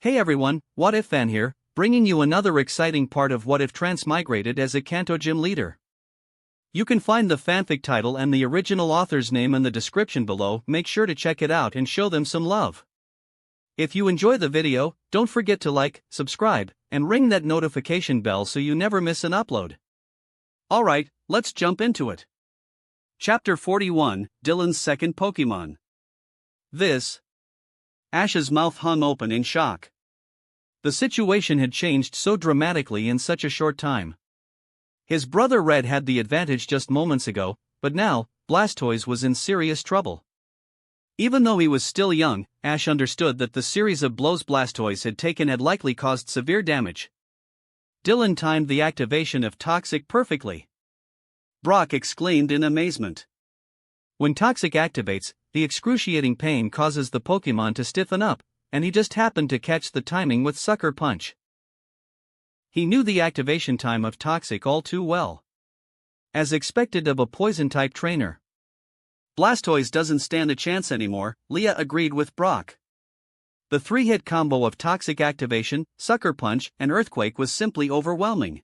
Hey everyone, What If Fan here, bringing you another exciting part of What If Transmigrated as a Kanto gym leader. You can find the fanfic title and the original author's name in the description below. Make sure to check it out and show them some love. If you enjoy the video, don't forget to like, subscribe, and ring that notification bell so you never miss an upload. Alright, let's jump into it. Chapter 41, Dylan's Second Pokemon. Ash's mouth hung open in shock. The situation had changed so dramatically in such a short time. His brother Red had the advantage just moments ago, but now, Blastoise was in serious trouble. Even though he was still young, Ash understood that the series of blows Blastoise had taken had likely caused severe damage. Dylan timed the activation of Toxic perfectly. Brock exclaimed in amazement. When Toxic activates, the excruciating pain causes the Pokemon to stiffen up, and he just happened to catch the timing with Sucker Punch. He knew the activation time of Toxic all too well. As expected of a Poison-type trainer. Blastoise doesn't stand a chance anymore, Leah agreed with Brock. The three-hit combo of Toxic activation, Sucker Punch, and Earthquake was simply overwhelming.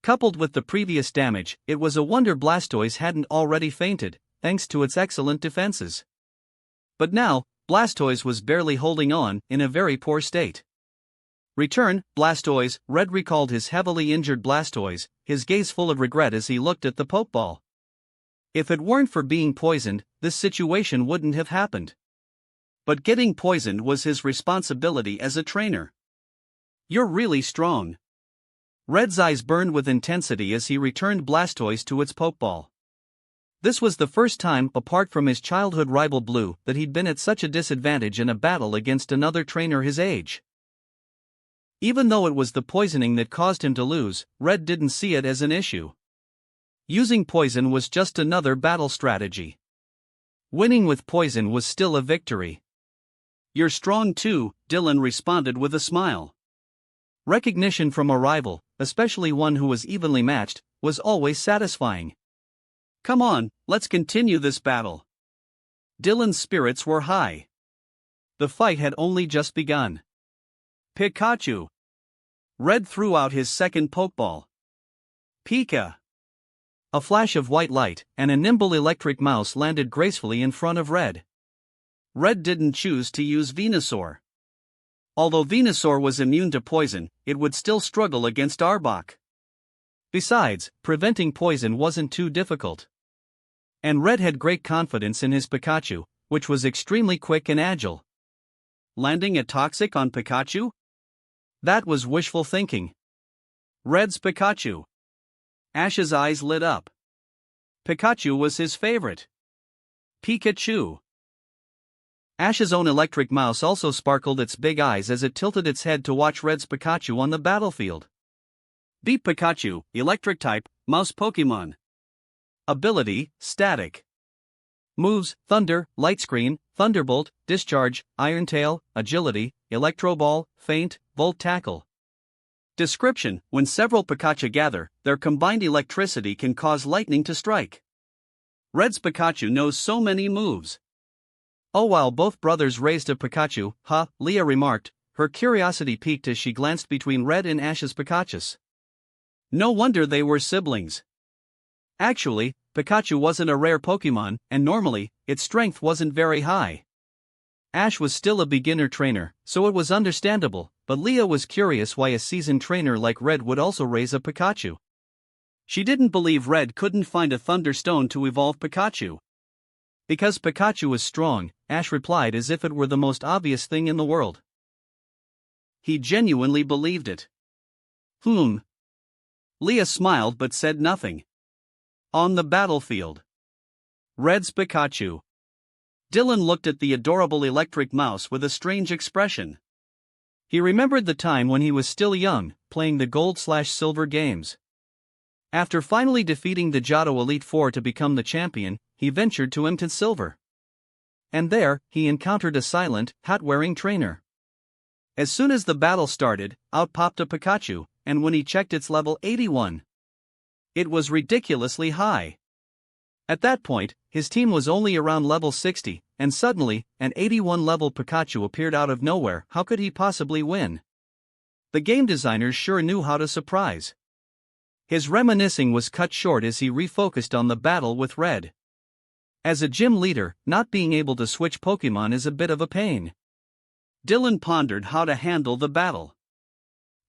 Coupled with the previous damage, it was a wonder Blastoise hadn't already fainted, thanks to its excellent defenses. But now, Blastoise was barely holding on, in a very poor state. Return, Blastoise, Red recalled his heavily injured Blastoise, his gaze full of regret as he looked at the Pokeball. If it weren't for being poisoned, this situation wouldn't have happened. But getting poisoned was his responsibility as a trainer. You're really strong. Red's eyes burned with intensity as he returned Blastoise to its Pokeball. This was the first time, apart from his childhood rival Blue, that he'd been at such a disadvantage in a battle against another trainer his age. Even though it was the poisoning that caused him to lose, Red didn't see it as an issue. Using poison was just another battle strategy. Winning with poison was still a victory. You're strong too, Dylan responded with a smile. Recognition from a rival, especially one who was evenly matched, was always satisfying. Come on, let's continue this battle. Dylan's spirits were high. The fight had only just begun. Pikachu. Red threw out his second Pokeball. Pika. A flash of white light, and a nimble electric mouse landed gracefully in front of Red. Red didn't choose to use Venusaur. Although Venusaur was immune to poison, it would still struggle against Arbok. Besides, preventing poison wasn't too difficult. And Red had great confidence in his Pikachu, which was extremely quick and agile. Landing a Toxic on Pikachu? That was wishful thinking. Red's Pikachu. Ash's eyes lit up. Pikachu was his favorite. Pikachu. Ash's own electric mouse also sparkled its big eyes as it tilted its head to watch Red's Pikachu on the battlefield. Beat Pikachu, Electric type, Mouse Pokemon. Ability, Static. Moves, Thunder, Light Screen, Thunderbolt, Discharge, Iron Tail, Agility, Electro Ball, Feint, Volt Tackle. Description: when several Pikachu gather, their combined electricity can cause lightning to strike. Red's Pikachu knows so many moves. Oh, while both brothers raised a Pikachu, Leah remarked, her curiosity piqued as she glanced between Red and Ash's Pikachus. No wonder they were siblings. Actually, Pikachu wasn't a rare Pokemon, and normally, its strength wasn't very high. Ash was still a beginner trainer, so it was understandable, but Leah was curious why a seasoned trainer like Red would also raise a Pikachu. She didn't believe Red couldn't find a Thunderstone to evolve Pikachu. Because Pikachu was strong, Ash replied as if it were the most obvious thing in the world. He genuinely believed it. Leah smiled but said nothing. On the battlefield. Red's Pikachu. Dylan looked at the adorable electric mouse with a strange expression. He remembered the time when he was still young, playing the Gold/Silver games. After finally defeating the Johto Elite Four to become the champion, he ventured to Imton Silver. And there, he encountered a silent, hat-wearing trainer. As soon as the battle started, out popped a Pikachu, and when he checked its level 81. It was ridiculously high. At that point, his team was only around level 60, and suddenly, an 81 level Pikachu appeared out of nowhere. How could he possibly win? The game designers sure knew how to surprise. His reminiscing was cut short as he refocused on the battle with Red. As a gym leader, not being able to switch Pokemon is a bit of a pain. Dylan pondered how to handle the battle.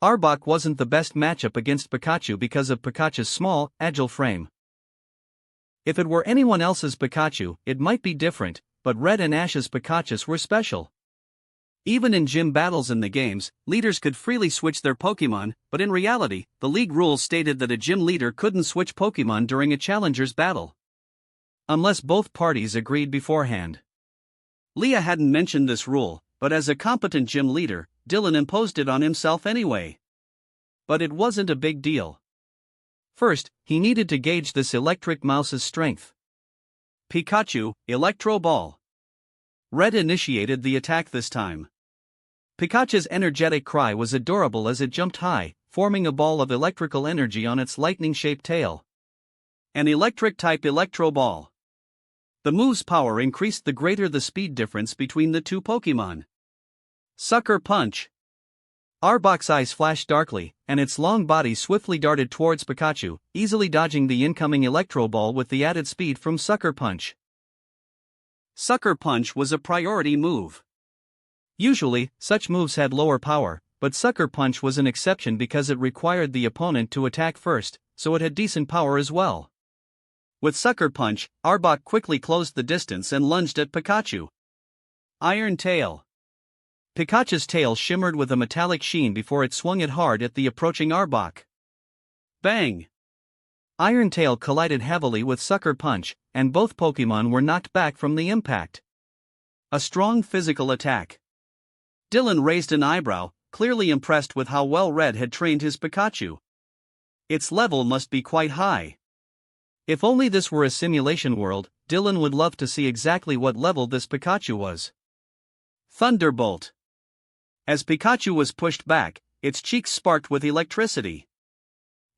Arbok wasn't the best matchup against Pikachu because of Pikachu's small, agile frame. If it were anyone else's Pikachu, it might be different, but Red and Ash's Pikachus were special. Even in gym battles in the games, leaders could freely switch their Pokemon, but in reality, the league rules stated that a gym leader couldn't switch Pokemon during a challenger's battle. Unless both parties agreed beforehand. Leah hadn't mentioned this rule, but as a competent gym leader, Dylan imposed it on himself anyway. But it wasn't a big deal. First, he needed to gauge this electric mouse's strength. Pikachu, Electro Ball. Red initiated the attack this time. Pikachu's energetic cry was adorable as it jumped high, forming a ball of electrical energy on its lightning-shaped tail. An electric-type Electro Ball. The move's power increased the greater the speed difference between the two Pokemon. Sucker Punch. Arbok's eyes flashed darkly, and its long body swiftly darted towards Pikachu, easily dodging the incoming Electro Ball with the added speed from Sucker Punch. Sucker Punch was a priority move. Usually, such moves had lower power, but Sucker Punch was an exception because it required the opponent to attack first, so it had decent power as well. With Sucker Punch, Arbok quickly closed the distance and lunged at Pikachu. Iron Tail. Pikachu's tail shimmered with a metallic sheen before it swung it hard at the approaching Arbok. Bang! Iron Tail collided heavily with Sucker Punch, and both Pokemon were knocked back from the impact. A strong physical attack. Dylan raised an eyebrow, clearly impressed with how well Red had trained his Pikachu. Its level must be quite high. If only this were a simulation world, Dylan would love to see exactly what level this Pikachu was. Thunderbolt. As Pikachu was pushed back, its cheeks sparked with electricity.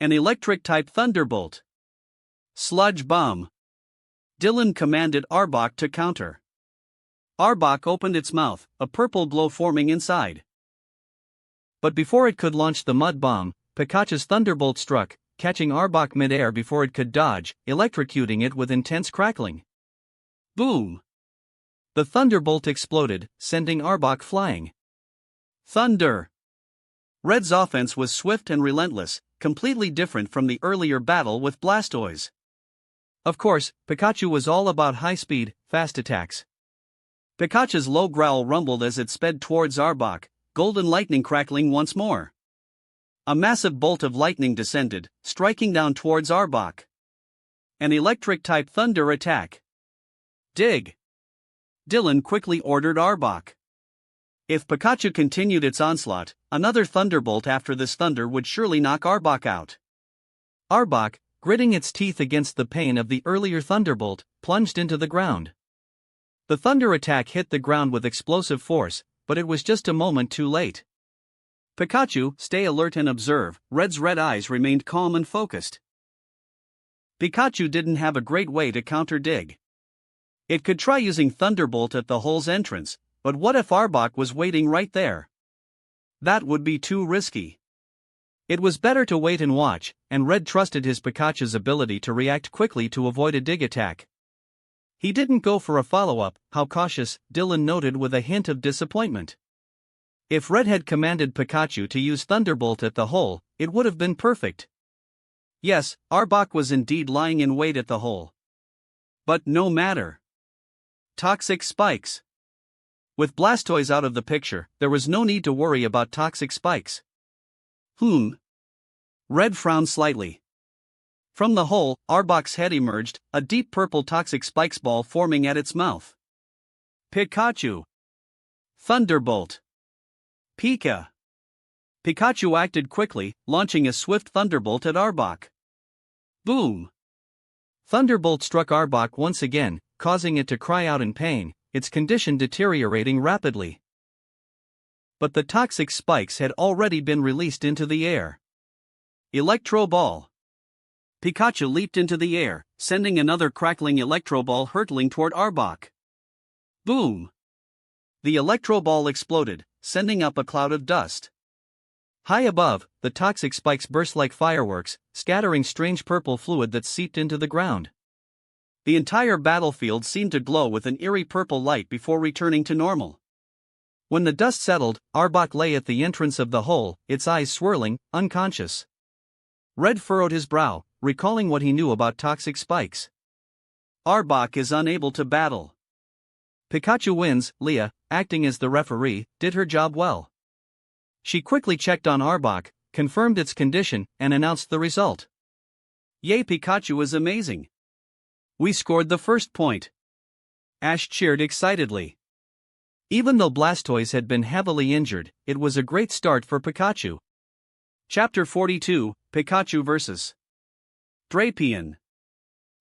An electric-type Thunderbolt. Sludge Bomb. Dylan commanded Arbok to counter. Arbok opened its mouth, a purple glow forming inside. But before it could launch the Mud Bomb, Pikachu's Thunderbolt struck, catching Arbok mid-air before it could dodge, electrocuting it with intense crackling. Boom! The Thunderbolt exploded, sending Arbok flying. Thunder! Red's offense was swift and relentless, completely different from the earlier battle with Blastoise. Of course, Pikachu was all about high speed, fast attacks. Pikachu's low growl rumbled as it sped towards Arbok, golden lightning crackling once more. A massive bolt of lightning descended, striking down towards Arbok. An electric-type thunder attack. Dig! Dylan quickly ordered Arbok. If Pikachu continued its onslaught, another thunderbolt after this thunder would surely knock Arbok out. Arbok, gritting its teeth against the pain of the earlier thunderbolt, plunged into the ground. The thunder attack hit the ground with explosive force, but it was just a moment too late. Pikachu, stay alert and observe. Red's red eyes remained calm and focused. Pikachu didn't have a great way to counter Dig. It could try using Thunderbolt at the hole's entrance, but what if Arbok was waiting right there? That would be too risky. It was better to wait and watch, and Red trusted his Pikachu's ability to react quickly to avoid a Dig attack. He didn't go for a follow-up. How cautious, Dylan noted with a hint of disappointment. If Red had commanded Pikachu to use Thunderbolt at the hole, it would have been perfect. Yes, Arbok was indeed lying in wait at the hole. But no matter. Toxic Spikes. With Blastoise out of the picture, there was no need to worry about Toxic Spikes. Red frowned slightly. From the hole, Arbok's head emerged, a deep purple Toxic Spikes ball forming at its mouth. Pikachu. Thunderbolt. Pika. Pikachu acted quickly, launching a swift Thunderbolt at Arbok. Boom! Thunderbolt struck Arbok once again, causing it to cry out in pain, its condition deteriorating rapidly. But the Toxic Spikes had already been released into the air. Electro Ball. Pikachu leaped into the air, sending another crackling electro ball hurtling toward Arbok. Boom! The electro ball exploded, sending up a cloud of dust. High above, the toxic spikes burst like fireworks, scattering strange purple fluid that seeped into the ground. The entire battlefield seemed to glow with an eerie purple light before returning to normal. When the dust settled, Arbok lay at the entrance of the hole, its eyes swirling, unconscious. Red furrowed his brow, recalling what he knew about toxic spikes. Arbok is unable to battle. Pikachu wins. Leah, acting as the referee, did her job well. She quickly checked on Arbok, confirmed its condition, and announced the result. Yay, Pikachu is amazing! We scored the first point. Ash cheered excitedly. Even though Blastoise had been heavily injured, it was a great start for Pikachu. Chapter 42, Pikachu vs. Drapion.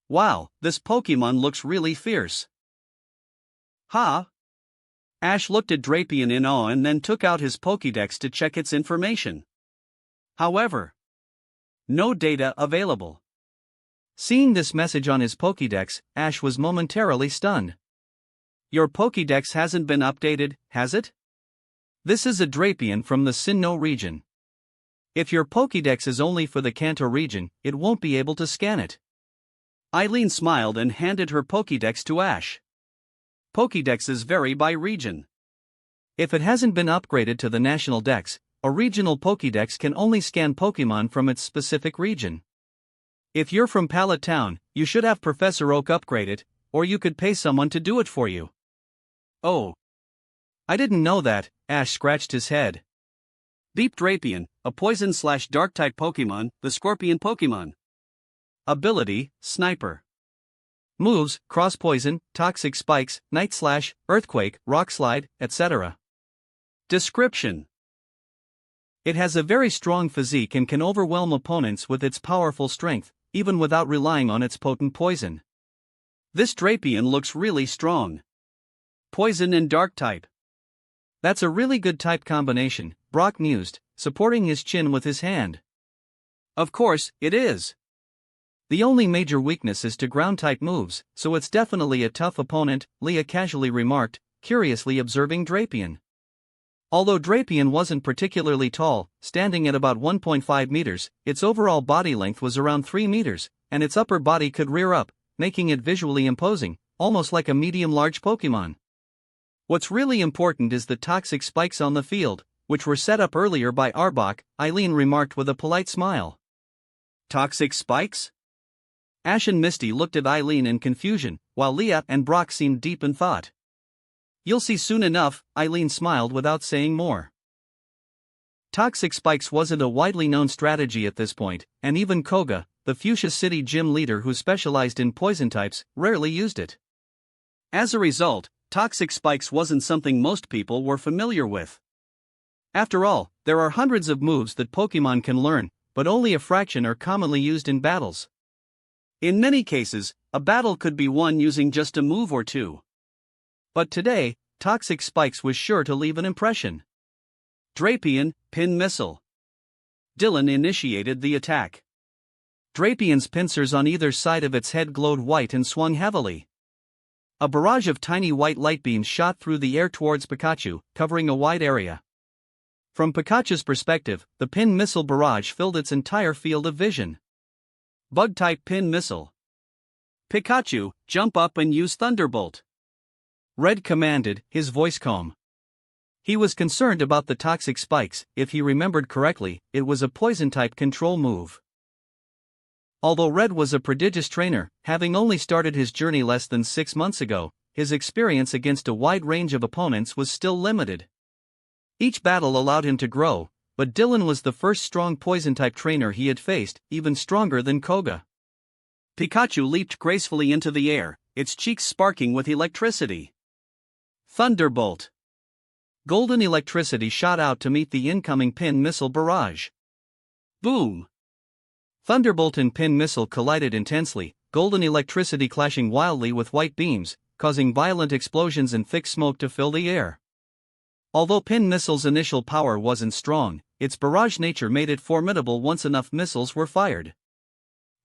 Wow, this Pokemon looks really fierce. Huh? Ash looked at Drapion in awe and then took out his Pokédex to check its information. However, no data available. Seeing this message on his Pokédex, Ash was momentarily stunned. Your Pokédex hasn't been updated, has it? This is a Drapion from the Sinnoh region. If your Pokédex is only for the Kanto region, it won't be able to scan it. Eileen smiled and handed her Pokédex to Ash. Pokédexes vary by region. If it hasn't been upgraded to the national dex, a regional Pokédex can only scan Pokémon from its specific region. If you're from Pallet Town, you should have Professor Oak upgrade it, or you could pay someone to do it for you. Oh. I didn't know that. Ash scratched his head. Deep Drapion, a poison/dark-type Pokémon, the Scorpion Pokémon. Ability, Sniper. Moves, Cross Poison, Toxic Spikes, Night Slash, Earthquake, Rock Slide, etc. Description. It has a very strong physique and can overwhelm opponents with its powerful strength, even without relying on its potent poison. This Drapion looks really strong. Poison and Dark type. That's a really good type combination, Brock mused, supporting his chin with his hand. Of course, it is. The only major weakness is to ground-type moves, so it's definitely a tough opponent, Leah casually remarked, curiously observing Drapion. Although Drapion wasn't particularly tall, standing at about 1.5 meters, its overall body length was around 3 meters, and its upper body could rear up, making it visually imposing, almost like a medium-large Pokémon. What's really important is the toxic spikes on the field, which were set up earlier by Arbok, Eileen remarked with a polite smile. Toxic spikes? Ash and Misty looked at Eileen in confusion, while Leah and Brock seemed deep in thought. You'll see soon enough, Eileen smiled without saying more. Toxic spikes wasn't a widely known strategy at this point, and even Koga, the Fuchsia City gym leader who specialized in poison types, rarely used it. As a result, toxic spikes wasn't something most people were familiar with. After all, there are hundreds of moves that Pokémon can learn, but only a fraction are commonly used in battles. In many cases, a battle could be won using just a move or two. But today, Toxic Spikes was sure to leave an impression. Drapion, Pin Missile. Dylan initiated the attack. Drapion's pincers on either side of its head glowed white and swung heavily. A barrage of tiny white light beams shot through the air towards Pikachu, covering a wide area. From Pikachu's perspective, the Pin Missile barrage filled its entire field of vision. Bug-type Pin Missile. Pikachu, jump up and use Thunderbolt. Red commanded, his voice calm. He was concerned about the toxic spikes. If he remembered correctly, it was a poison-type control move. Although Red was a prodigious trainer, having only started his journey less than 6 months ago, his experience against a wide range of opponents was still limited. Each battle allowed him to grow, but Dylan was the first strong poison-type trainer he had faced, even stronger than Koga. Pikachu leaped gracefully into the air, its cheeks sparking with electricity. Thunderbolt. Golden electricity shot out to meet the incoming Pin Missile barrage. Boom! Thunderbolt and Pin Missile collided intensely, golden electricity clashing wildly with white beams, causing violent explosions and thick smoke to fill the air. Although Pin Missile's initial power wasn't strong, its barrage nature made it formidable once enough missiles were fired.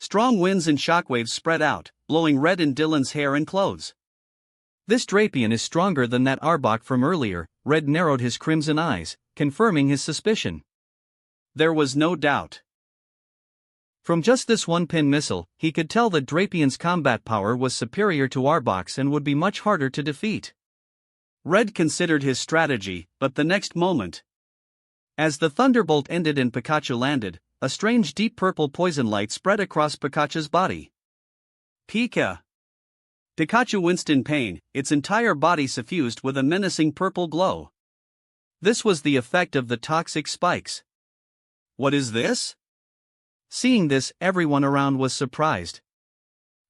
Strong winds and shockwaves spread out, blowing Red and Dylan's hair and clothes. This Drapion is stronger than that Arbok from earlier. Red narrowed his crimson eyes, confirming his suspicion. There was no doubt. From just this one-pin missile, he could tell that Drapion's combat power was superior to Arbok's and would be much harder to defeat. Red considered his strategy, but the next moment, as the thunderbolt ended and Pikachu landed, a strange deep purple poison light spread across Pikachu's body. Pika! Pikachu winced in pain, its entire body suffused with a menacing purple glow. This was the effect of the toxic spikes. What is this? Seeing this, everyone around was surprised.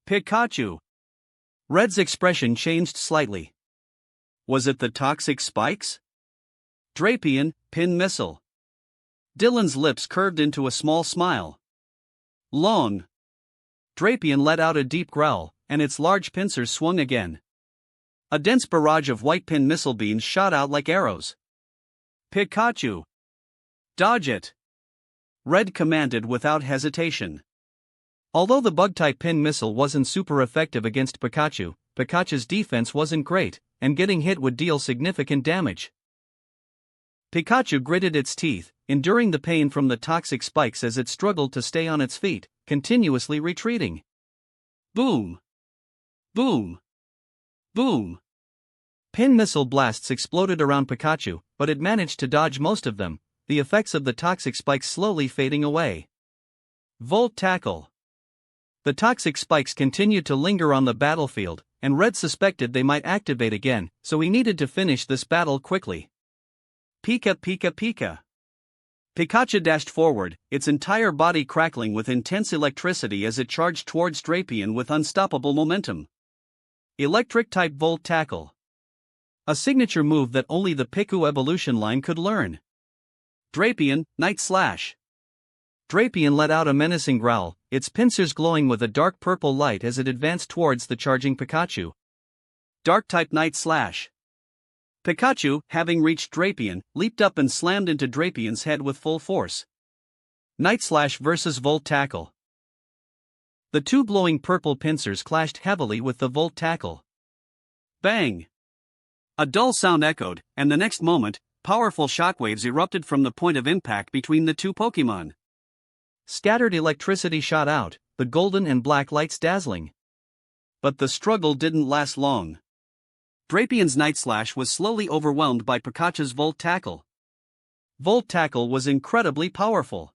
Pikachu! Red's expression changed slightly. Was it the toxic spikes? Drapion, pin missile. Dylan's lips curved into a small smile. Long. Drapion let out a deep growl, and its large pincers swung again. A dense barrage of white pin missile beams shot out like arrows. Pikachu! Dodge it! Red commanded without hesitation. Although the bug-type pin missile wasn't super effective against Pikachu, Pikachu's defense wasn't great, and getting hit would deal significant damage. Pikachu gritted its teeth, enduring the pain from the toxic spikes as it struggled to stay on its feet, continuously retreating. Boom! Boom! Boom! Pin missile blasts exploded around Pikachu, but it managed to dodge most of them, the effects of the toxic spikes slowly fading away. Volt Tackle. The toxic spikes continued to linger on the battlefield, and Red suspected they might activate again, so he needed to finish this battle quickly. Pika Pika Pika. Pikachu dashed forward, its entire body crackling with intense electricity as it charged towards Drapion with unstoppable momentum. Electric-type Volt Tackle. A signature move that only the Piku evolution line could learn. Drapion, Night Slash. Drapion let out a menacing growl, its pincers glowing with a dark purple light as it advanced towards the charging Pikachu. Dark-type Night Slash. Pikachu, having reached Drapion, leaped up and slammed into Drapion's head with full force. Night Slash versus Volt Tackle. The two glowing purple pincers clashed heavily with the Volt Tackle. Bang! A dull sound echoed, and the next moment, powerful shockwaves erupted from the point of impact between the two Pokémon. Scattered electricity shot out, the golden and black lights dazzling. But the struggle didn't last long. Drapion's Night Slash was slowly overwhelmed by Pikachu's Volt Tackle. Volt Tackle was incredibly powerful.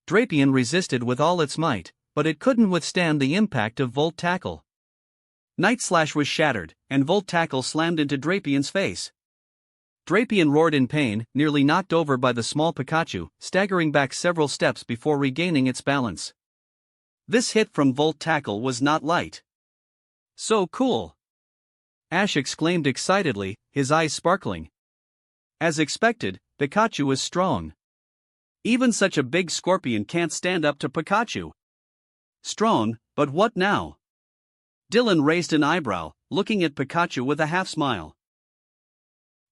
Drapion resisted with all its might, but it couldn't withstand the impact of Volt Tackle. Night Slash was shattered, and Volt Tackle slammed into Drapion's face. Drapion roared in pain, nearly knocked over by the small Pikachu, staggering back several steps before regaining its balance. This hit from Volt Tackle was not light. So cool! Ash exclaimed excitedly, his eyes sparkling. As expected, Pikachu was strong. Even such a big scorpion can't stand up to Pikachu. Strong, but what now? Dylan raised an eyebrow, looking at Pikachu with a half-smile.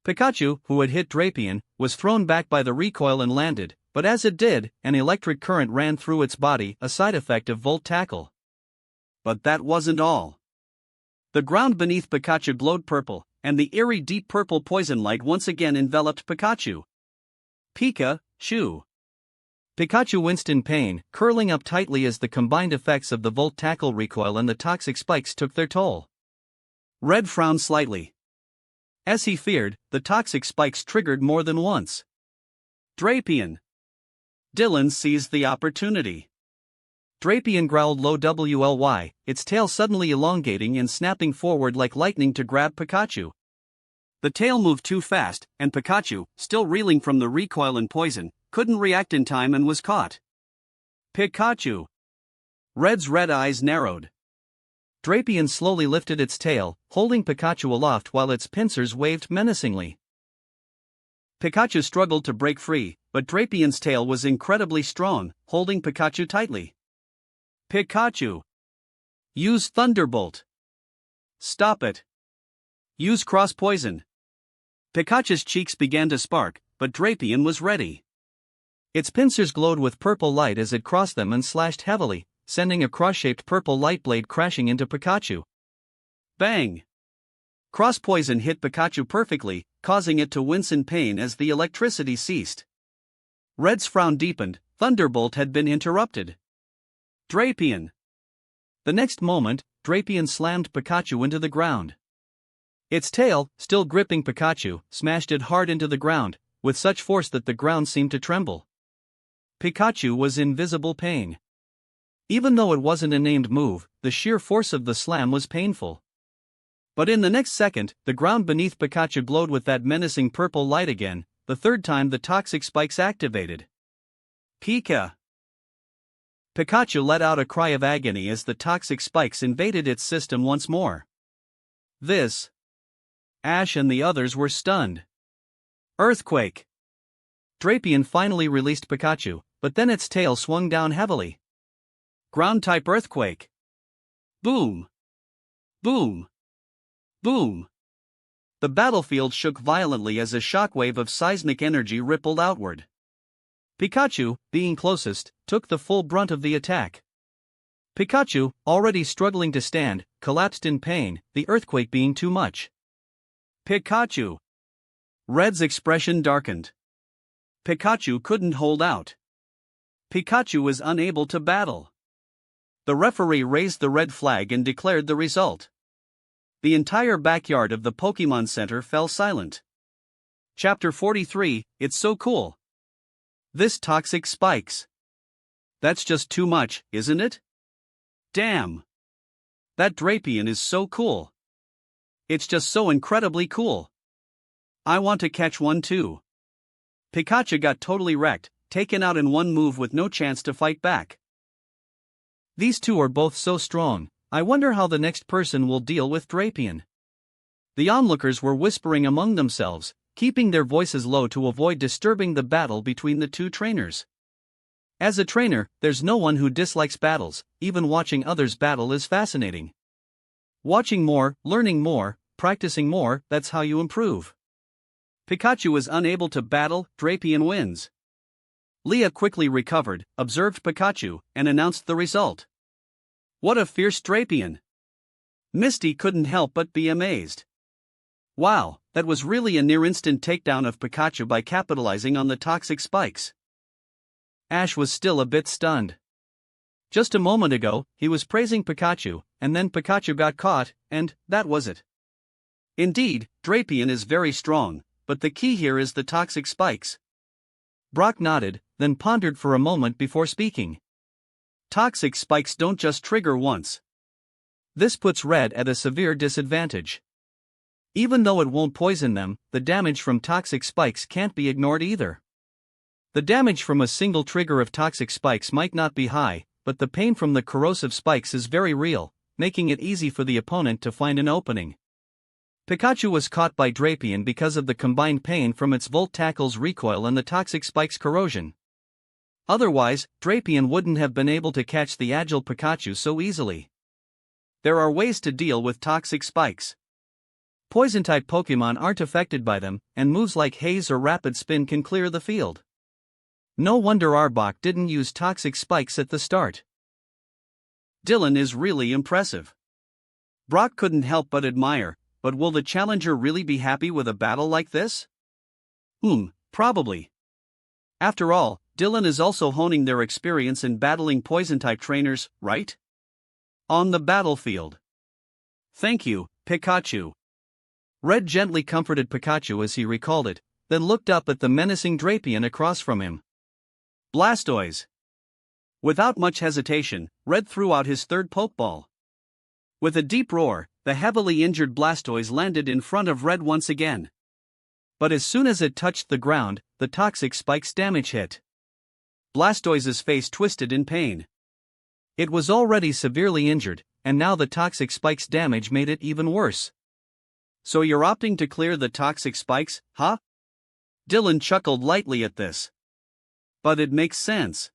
Pikachu, who had hit Drapion, was thrown back by the recoil and landed, but as it did, an electric current ran through its body, a side effect of Volt Tackle. But that wasn't all. The ground beneath Pikachu glowed purple, and the eerie deep purple poison light once again enveloped Pikachu. Pika, Shoo. Pikachu winced in pain, curling up tightly as the combined effects of the Volt Tackle recoil and the toxic spikes took their toll. Red frowned slightly. As he feared, the toxic spikes triggered more than once. Drapion. Dylan seized the opportunity. Drapion growled low WLY, its tail suddenly elongating and snapping forward like lightning to grab Pikachu. The tail moved too fast, and Pikachu, still reeling from the recoil and poison, couldn't react in time and was caught. Pikachu. Red's red eyes narrowed. Drapion slowly lifted its tail, holding Pikachu aloft while its pincers waved menacingly. Pikachu struggled to break free, but Drapion's tail was incredibly strong, holding Pikachu tightly. Pikachu. Use Thunderbolt. Stop it. Use Cross Poison. Pikachu's cheeks began to spark, but Drapion was ready. Its pincers glowed with purple light as it crossed them and slashed heavily, sending a cross-shaped purple light blade crashing into Pikachu. Bang! Cross poison hit Pikachu perfectly, causing it to wince in pain as the electricity ceased. Red's frown deepened. Thunderbolt had been interrupted. Drapion! The next moment, Drapion slammed Pikachu into the ground. Its tail, still gripping Pikachu, smashed it hard into the ground, with such force that the ground seemed to tremble. Pikachu was in visible pain. Even though it wasn't a named move, the sheer force of the slam was painful. But in the next second, the ground beneath Pikachu glowed with that menacing purple light again, the third time the toxic spikes activated. Pika! Pikachu let out a cry of agony as the toxic spikes invaded its system once more. Ash and the others were stunned. Earthquake! Drapion finally released Pikachu, but then its tail swung down heavily. Ground-type earthquake! Boom! Boom! Boom! The battlefield shook violently as a shockwave of seismic energy rippled outward. Pikachu, being closest, took the full brunt of the attack. Pikachu, already struggling to stand, collapsed in pain, the earthquake being too much. Pikachu! Red's expression darkened. Pikachu couldn't hold out. Pikachu was unable to battle. The referee raised the red flag and declared the result. The entire backyard of the Pokémon Center fell silent. Chapter 43, It's So Cool. This toxic spikes. That's just too much, isn't it? Damn! That Drapion is so cool. It's just so incredibly cool. I want to catch one too. Pikachu got totally wrecked, taken out in one move with no chance to fight back. These two are both so strong, I wonder how the next person will deal with Drapion. The onlookers were whispering among themselves, keeping their voices low to avoid disturbing the battle between the two trainers. As a trainer, there's no one who dislikes battles, even watching others battle is fascinating. Watching more, learning more, practicing more, that's how you improve. Pikachu is unable to battle, Drapion wins. Leah quickly recovered, observed Pikachu, and announced the result. What a fierce Drapion! Misty couldn't help but be amazed. Wow, that was really a near-instant takedown of Pikachu by capitalizing on the toxic spikes. Ash was still a bit stunned. Just a moment ago, he was praising Pikachu, and then Pikachu got caught, and that was it. Indeed, Drapion is very strong, but the key here is the toxic spikes. Brock nodded, then pondered for a moment before speaking. Toxic spikes don't just trigger once. This puts Red at a severe disadvantage. Even though it won't poison them, the damage from toxic spikes can't be ignored either. The damage from a single trigger of toxic spikes might not be high, but the pain from the corrosive spikes is very real, making it easy for the opponent to find an opening. Pikachu was caught by Drapion because of the combined pain from its Volt Tackle's recoil and the toxic spike's corrosion. Otherwise, Drapion wouldn't have been able to catch the agile Pikachu so easily. There are ways to deal with toxic spikes. Poison-type Pokémon aren't affected by them, and moves like Haze or Rapid Spin can clear the field. No wonder Arbok didn't use toxic spikes at the start. Dylan is really impressive. Brock couldn't help but admire, but will the challenger really be happy with a battle like this? Probably. After all, Dylan is also honing their experience in battling poison-type trainers, right? On the battlefield. Thank you, Pikachu. Red gently comforted Pikachu as he recalled it, then looked up at the menacing Drapion across from him. Blastoise! Without much hesitation, Red threw out his third Pokeball. With a deep roar, the heavily injured Blastoise landed in front of Red once again. But as soon as it touched the ground, the toxic spike's damage hit. Blastoise's face twisted in pain. It was already severely injured, and now the toxic spike's damage made it even worse. So you're opting to clear the toxic spikes, huh? Dylan chuckled lightly at this. But it makes sense.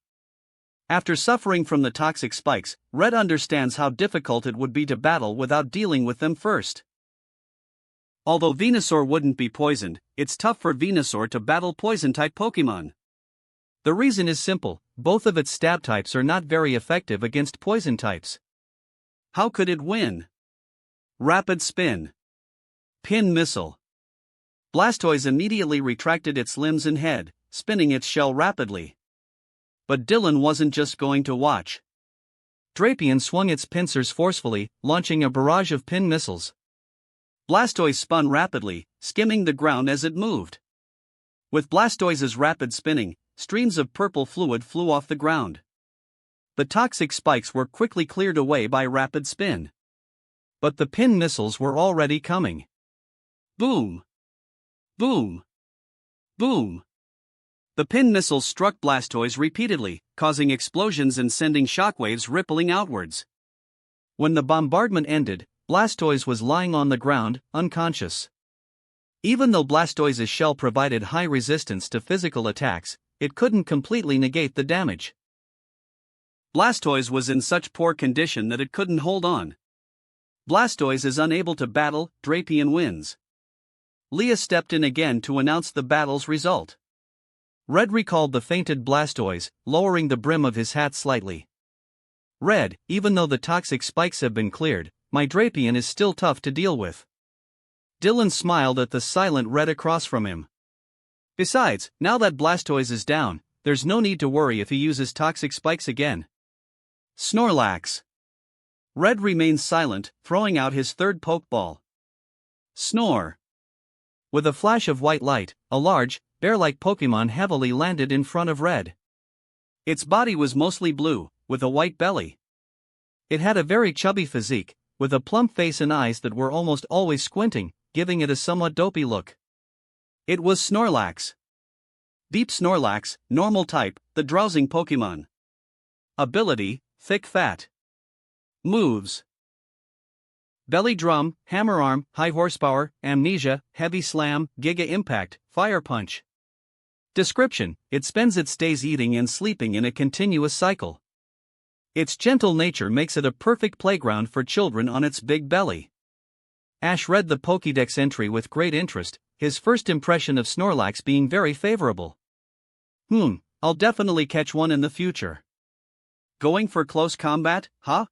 After suffering from the toxic spikes, Red understands how difficult it would be to battle without dealing with them first. Although Venusaur wouldn't be poisoned, it's tough for Venusaur to battle poison-type Pokémon. The reason is simple, both of its stab types are not very effective against poison types. How could it win? Rapid spin. Pin missile. Blastoise immediately retracted its limbs and head, spinning its shell rapidly. But Dylan wasn't just going to watch. Drapion swung its pincers forcefully, launching a barrage of pin missiles. Blastoise spun rapidly, skimming the ground as it moved. With Blastoise's rapid spinning, streams of purple fluid flew off the ground. The toxic spikes were quickly cleared away by rapid spin. But the pin missiles were already coming. Boom! Boom! Boom! The pin missiles struck Blastoise repeatedly, causing explosions and sending shockwaves rippling outwards. When the bombardment ended, Blastoise was lying on the ground, unconscious. Even though Blastoise's shell provided high resistance to physical attacks, it couldn't completely negate the damage. Blastoise was in such poor condition that it couldn't hold on. Blastoise is unable to battle, Drapion wins. Leah stepped in again to announce the battle's result. Red recalled the fainted Blastoise, lowering the brim of his hat slightly. Red, even though the toxic spikes have been cleared, my Drapion is still tough to deal with. Dylan smiled at the silent Red across from him. Besides, now that Blastoise is down, there's no need to worry if he uses toxic spikes again. Snorlax. Red remains silent, throwing out his third Pokeball. Snore. With a flash of white light, a large, bear-like Pokemon heavily landed in front of Red. Its body was mostly blue, with a white belly. It had a very chubby physique, with a plump face and eyes that were almost always squinting, giving it a somewhat dopey look. It was Snorlax. Deep Snorlax, normal type, the drowsing Pokemon. Ability, thick fat. Moves: Belly Drum, Hammer Arm, High Horsepower, Amnesia, Heavy Slam, Giga Impact, Fire Punch. Description: it spends its days eating and sleeping in a continuous cycle. Its gentle nature makes it a perfect playground for children on its big belly. Ash read the Pokédex entry with great interest, his first impression of Snorlax being very favorable. I'll definitely catch one in the future. Going for close combat, huh?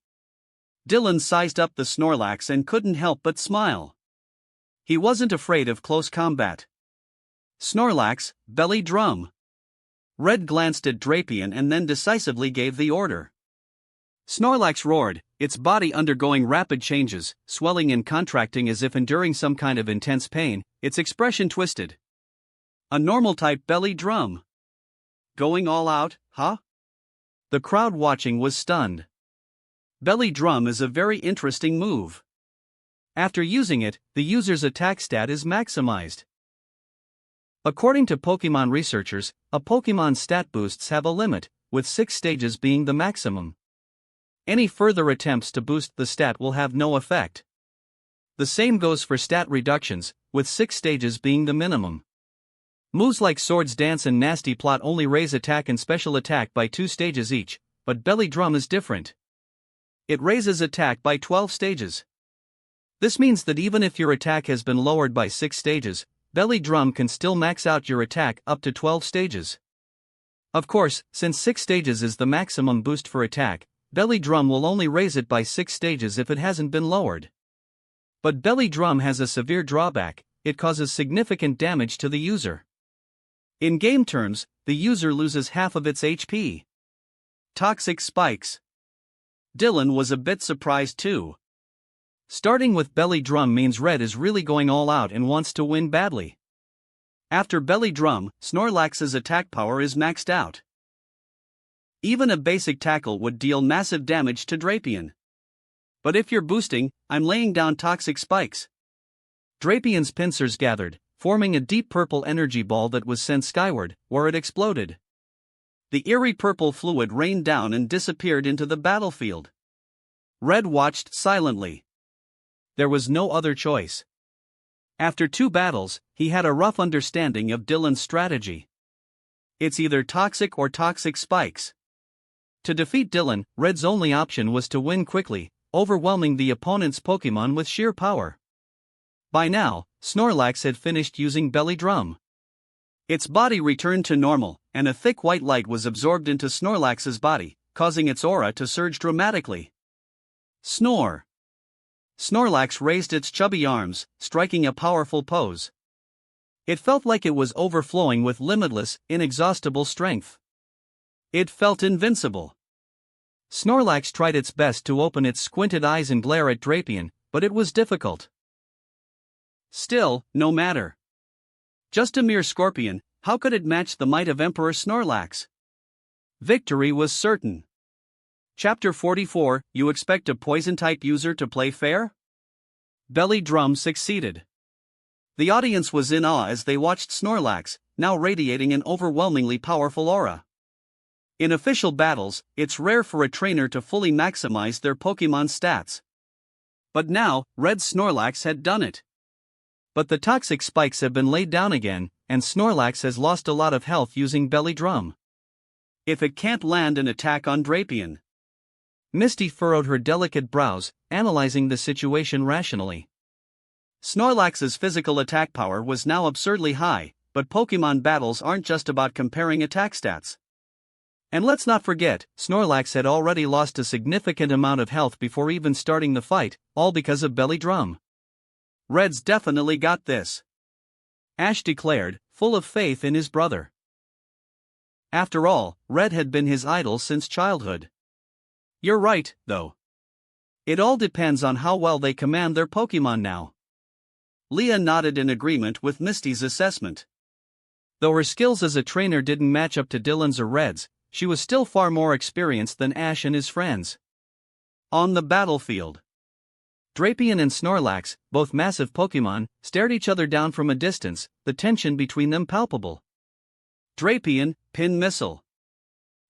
Dylan sized up the Snorlax and couldn't help but smile. He wasn't afraid of close combat. Snorlax, Belly Drum. Red glanced at Drapion and then decisively gave the order. Snorlax roared, its body undergoing rapid changes, swelling and contracting as if enduring some kind of intense pain, its expression twisted. A normal-type Belly Drum. Going all out, huh? The crowd watching was stunned. Belly Drum is a very interesting move. After using it, the user's attack stat is maximized. According to Pokemon researchers, a Pokemon's stat boosts have a limit, with 6 stages being the maximum. Any further attempts to boost the stat will have no effect. The same goes for stat reductions, with 6 stages being the minimum. Moves like Swords Dance and Nasty Plot only raise attack and special attack by 2 stages each, but Belly Drum is different. It raises attack by 12 stages. This means that even if your attack has been lowered by 6 stages, Belly Drum can still max out your attack up to 12 stages. Of course, since 6 stages is the maximum boost for attack, Belly Drum will only raise it by 6 stages if it hasn't been lowered. But Belly Drum has a severe drawback: it causes significant damage to the user. In game terms, the user loses half of its HP. Toxic Spikes. Dylan was a bit surprised too. Starting with Belly Drum means Red is really going all out and wants to win badly. After Belly Drum, Snorlax's attack power is maxed out. Even a basic tackle would deal massive damage to Drapion. But if you're boosting, I'm laying down Toxic Spikes. Drapion's pincers gathered, forming a deep purple energy ball that was sent skyward, where it exploded. The eerie purple fluid rained down and disappeared into the battlefield. Red watched silently. There was no other choice. After 2 battles, he had a rough understanding of Dylan's strategy. It's either Toxic or Toxic Spikes. To defeat Dylan, Red's only option was to win quickly, overwhelming the opponent's Pokemon with sheer power. By now, Snorlax had finished using Belly Drum. Its body returned to normal, and a thick white light was absorbed into Snorlax's body, causing its aura to surge dramatically. Snore! Snorlax raised its chubby arms, striking a powerful pose. It felt like it was overflowing with limitless, inexhaustible strength. It felt invincible. Snorlax tried its best to open its squinted eyes and glare at Drapion, but it was difficult. Still, no matter. Just a mere scorpion, how could it match the might of Emperor Snorlax? Victory was certain. Chapter 44, You expect a poison-type user to play fair? Belly Drum succeeded. The audience was in awe as they watched Snorlax, now radiating an overwhelmingly powerful aura. In official battles, it's rare for a trainer to fully maximize their Pokémon stats. But now, Red Snorlax had done it. But the toxic spikes have been laid down again, and Snorlax has lost a lot of health using Belly Drum. If it can't land an attack on Drapion. Misty furrowed her delicate brows, analyzing the situation rationally. Snorlax's physical attack power was now absurdly high, but Pokémon battles aren't just about comparing attack stats. And let's not forget, Snorlax had already lost a significant amount of health before even starting the fight, all because of Belly Drum. Red's definitely got this, Ash declared, full of faith in his brother. After all, Red had been his idol since childhood. You're right, though. It all depends on how well they command their Pokémon now. Leah nodded in agreement with Misty's assessment. Though her skills as a trainer didn't match up to Dylan's or Red's, she was still far more experienced than Ash and his friends. On the battlefield, Drapion and Snorlax, both massive Pokémon, stared each other down from a distance, the tension between them palpable. Drapion, Pin Missile.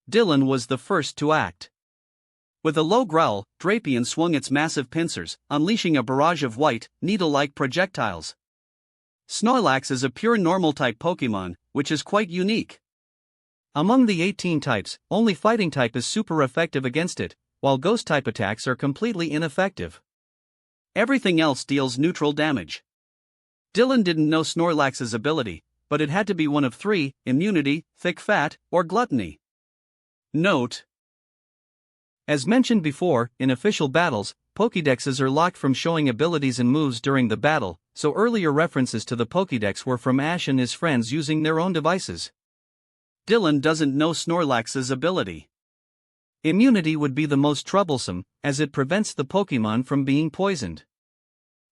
Dylan was the first to act. With a low growl, Drapion swung its massive pincers, unleashing a barrage of white, needle-like projectiles. Snorlax is a pure normal-type Pokémon, which is quite unique. Among the 18 types, only Fighting-type is super effective against it, while Ghost-type attacks are completely ineffective. Everything else deals neutral damage. Dylan didn't know Snorlax's ability, but it had to be one of three: immunity, thick fat, or gluttony. Note: as mentioned before, in official battles, Pokédexes are locked from showing abilities and moves during the battle, so earlier references to the Pokédex were from Ash and his friends using their own devices. Dylan doesn't know Snorlax's ability. Immunity would be the most troublesome, as it prevents the Pokémon from being poisoned.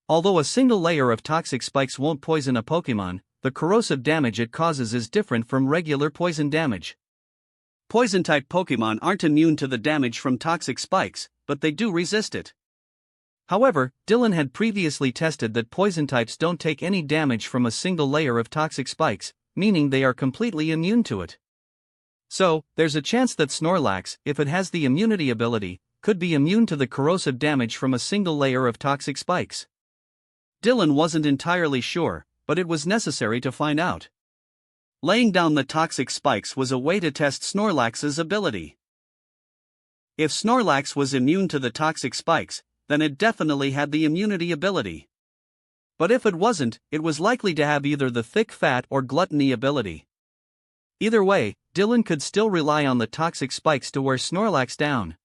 Although a single layer of toxic spikes won't poison a Pokémon, the corrosive damage it causes is different from regular poison damage. Poison-type Pokémon aren't immune to the damage from toxic spikes, but they do resist it. However, Dylan had previously tested that poison types don't take any damage from a single layer of toxic spikes, meaning they are completely immune to it. So, there's a chance that Snorlax, if it has the immunity ability, could be immune to the corrosive damage from a single layer of toxic spikes. Dylan wasn't entirely sure, but it was necessary to find out. Laying down the toxic spikes was a way to test Snorlax's ability. If Snorlax was immune to the toxic spikes, then it definitely had the immunity ability. But if it wasn't, it was likely to have either the thick fat or gluttony ability. Either way, Dylan could still rely on the toxic spikes to wear Snorlax down.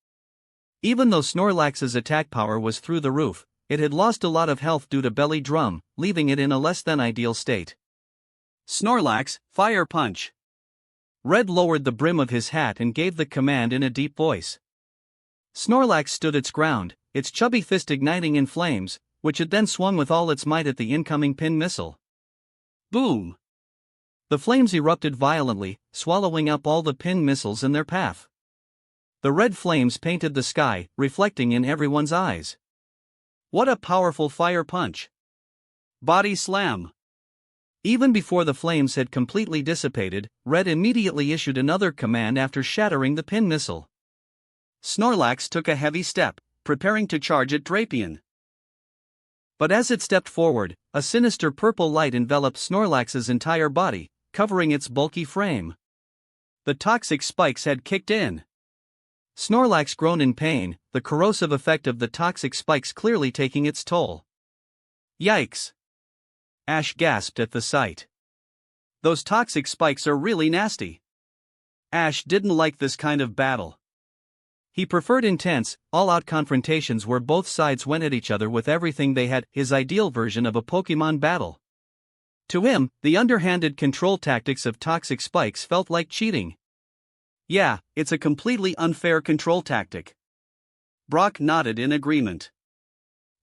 Even though Snorlax's attack power was through the roof, it had lost a lot of health due to Belly Drum, leaving it in a less than ideal state. Snorlax, Fire Punch. Red lowered the brim of his hat and gave the command in a deep voice. Snorlax stood its ground, its chubby fist igniting in flames, which it then swung with all its might at the incoming Pin Missile. Boom! The flames erupted violently, swallowing up all the Pin Missiles in their path. The red flames painted the sky, reflecting in everyone's eyes. What a powerful fire punch! Body Slam! Even before the flames had completely dissipated, Red immediately issued another command after shattering the Pin Missile. Snorlax took a heavy step, preparing to charge at Drapion. But as it stepped forward, a sinister purple light enveloped Snorlax's entire body, covering its bulky frame. The toxic spikes had kicked in. Snorlax groaned in pain, the corrosive effect of the toxic spikes clearly taking its toll. Yikes! Ash gasped at the sight. Those toxic spikes are really nasty. Ash didn't like this kind of battle. He preferred intense, all-out confrontations where both sides went at each other with everything they had, his ideal version of a Pokemon battle. To him, the underhanded control tactics of toxic spikes felt like cheating. Yeah, it's a completely unfair control tactic. Brock nodded in agreement.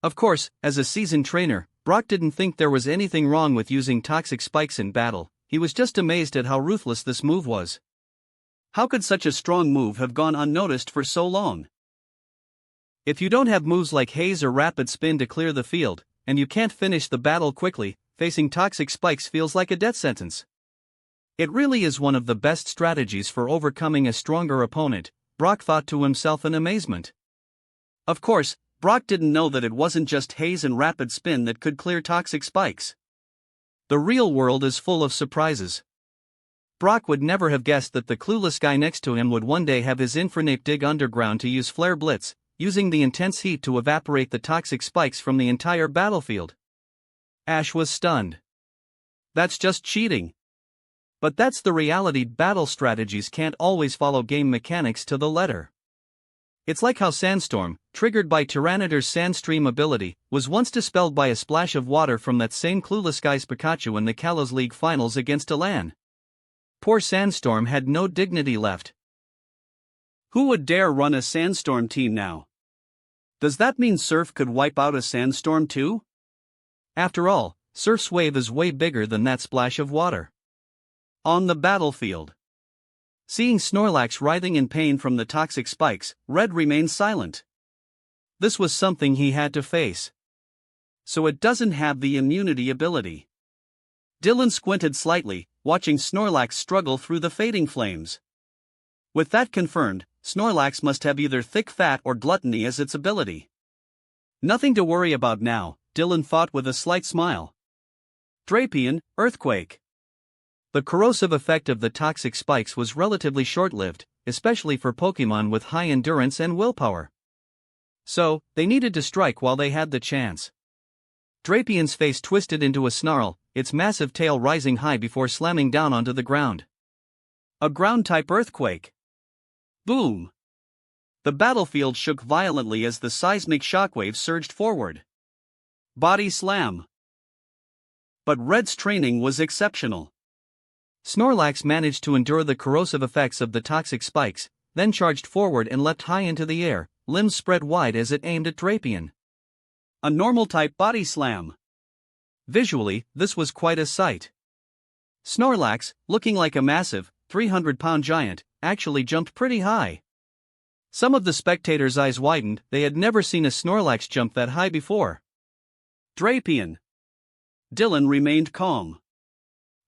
Of course, as a seasoned trainer, Brock didn't think there was anything wrong with using toxic spikes in battle. He was just amazed at how ruthless this move was. How could such a strong move have gone unnoticed for so long? If you don't have moves like Haze or Rapid Spin to clear the field, and you can't finish the battle quickly, facing toxic spikes feels like a death sentence. It really is one of the best strategies for overcoming a stronger opponent, Brock thought to himself in amazement. Of course, Brock didn't know that it wasn't just Haze and Rapid Spin that could clear toxic spikes. The real world is full of surprises. Brock would never have guessed that the clueless guy next to him would one day have his Infernape dig underground to use Flare Blitz, using the intense heat to evaporate the toxic spikes from the entire battlefield. Ash was stunned. That's just cheating. But that's the reality. Battle strategies can't always follow game mechanics to the letter. It's like how Sandstorm, triggered by Tyranidar's Sandstream ability, was once dispelled by a splash of water from that same clueless guy's Pikachu in the Kalos League finals against Elan. Poor Sandstorm had no dignity left. Who would dare run a Sandstorm team now? Does that mean Surf could wipe out a Sandstorm too? After all, Surf's wave is way bigger than that splash of water. On the battlefield. Seeing Snorlax writhing in pain from the toxic spikes, Red remained silent. This was something he had to face. So it doesn't have the immunity ability. Dylan squinted slightly, watching Snorlax struggle through the fading flames. With that confirmed, Snorlax must have either thick fat or gluttony as its ability. Nothing to worry about now, Dylan thought with a slight smile. Drapion, Earthquake. The corrosive effect of the toxic spikes was relatively short-lived, especially for Pokemon with high endurance and willpower. So, they needed to strike while they had the chance. Drapion's face twisted into a snarl, its massive tail rising high before slamming down onto the ground. A ground-type earthquake. Boom! The battlefield shook violently as the seismic shockwaves surged forward. Body slam. But Red's training was exceptional. Snorlax managed to endure the corrosive effects of the toxic spikes, then charged forward and leapt high into the air, limbs spread wide as it aimed at Drapion. A normal-type body slam. Visually, this was quite a sight. Snorlax, looking like a massive, 300-pound giant, actually jumped pretty high. Some of the spectators' eyes widened. They had never seen a Snorlax jump that high before. Drapion. Dylan remained calm.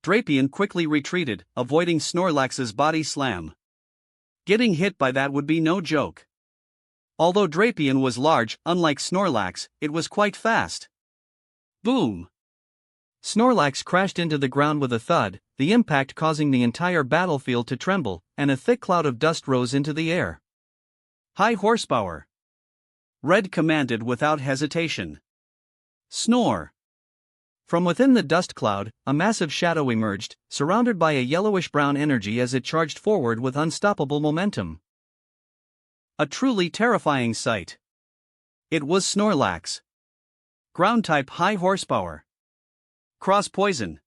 Drapion quickly retreated, avoiding Snorlax's body slam. Getting hit by that would be no joke. Although Drapion was large, unlike Snorlax, it was quite fast. Boom! Snorlax crashed into the ground with a thud, the impact causing the entire battlefield to tremble, and a thick cloud of dust rose into the air. High horsepower. Red commanded without hesitation. Snore. From within the dust cloud, a massive shadow emerged, surrounded by a yellowish-brown energy as it charged forward with unstoppable momentum. A truly terrifying sight. It was Snorlax. Ground-type high horsepower. Cross poison.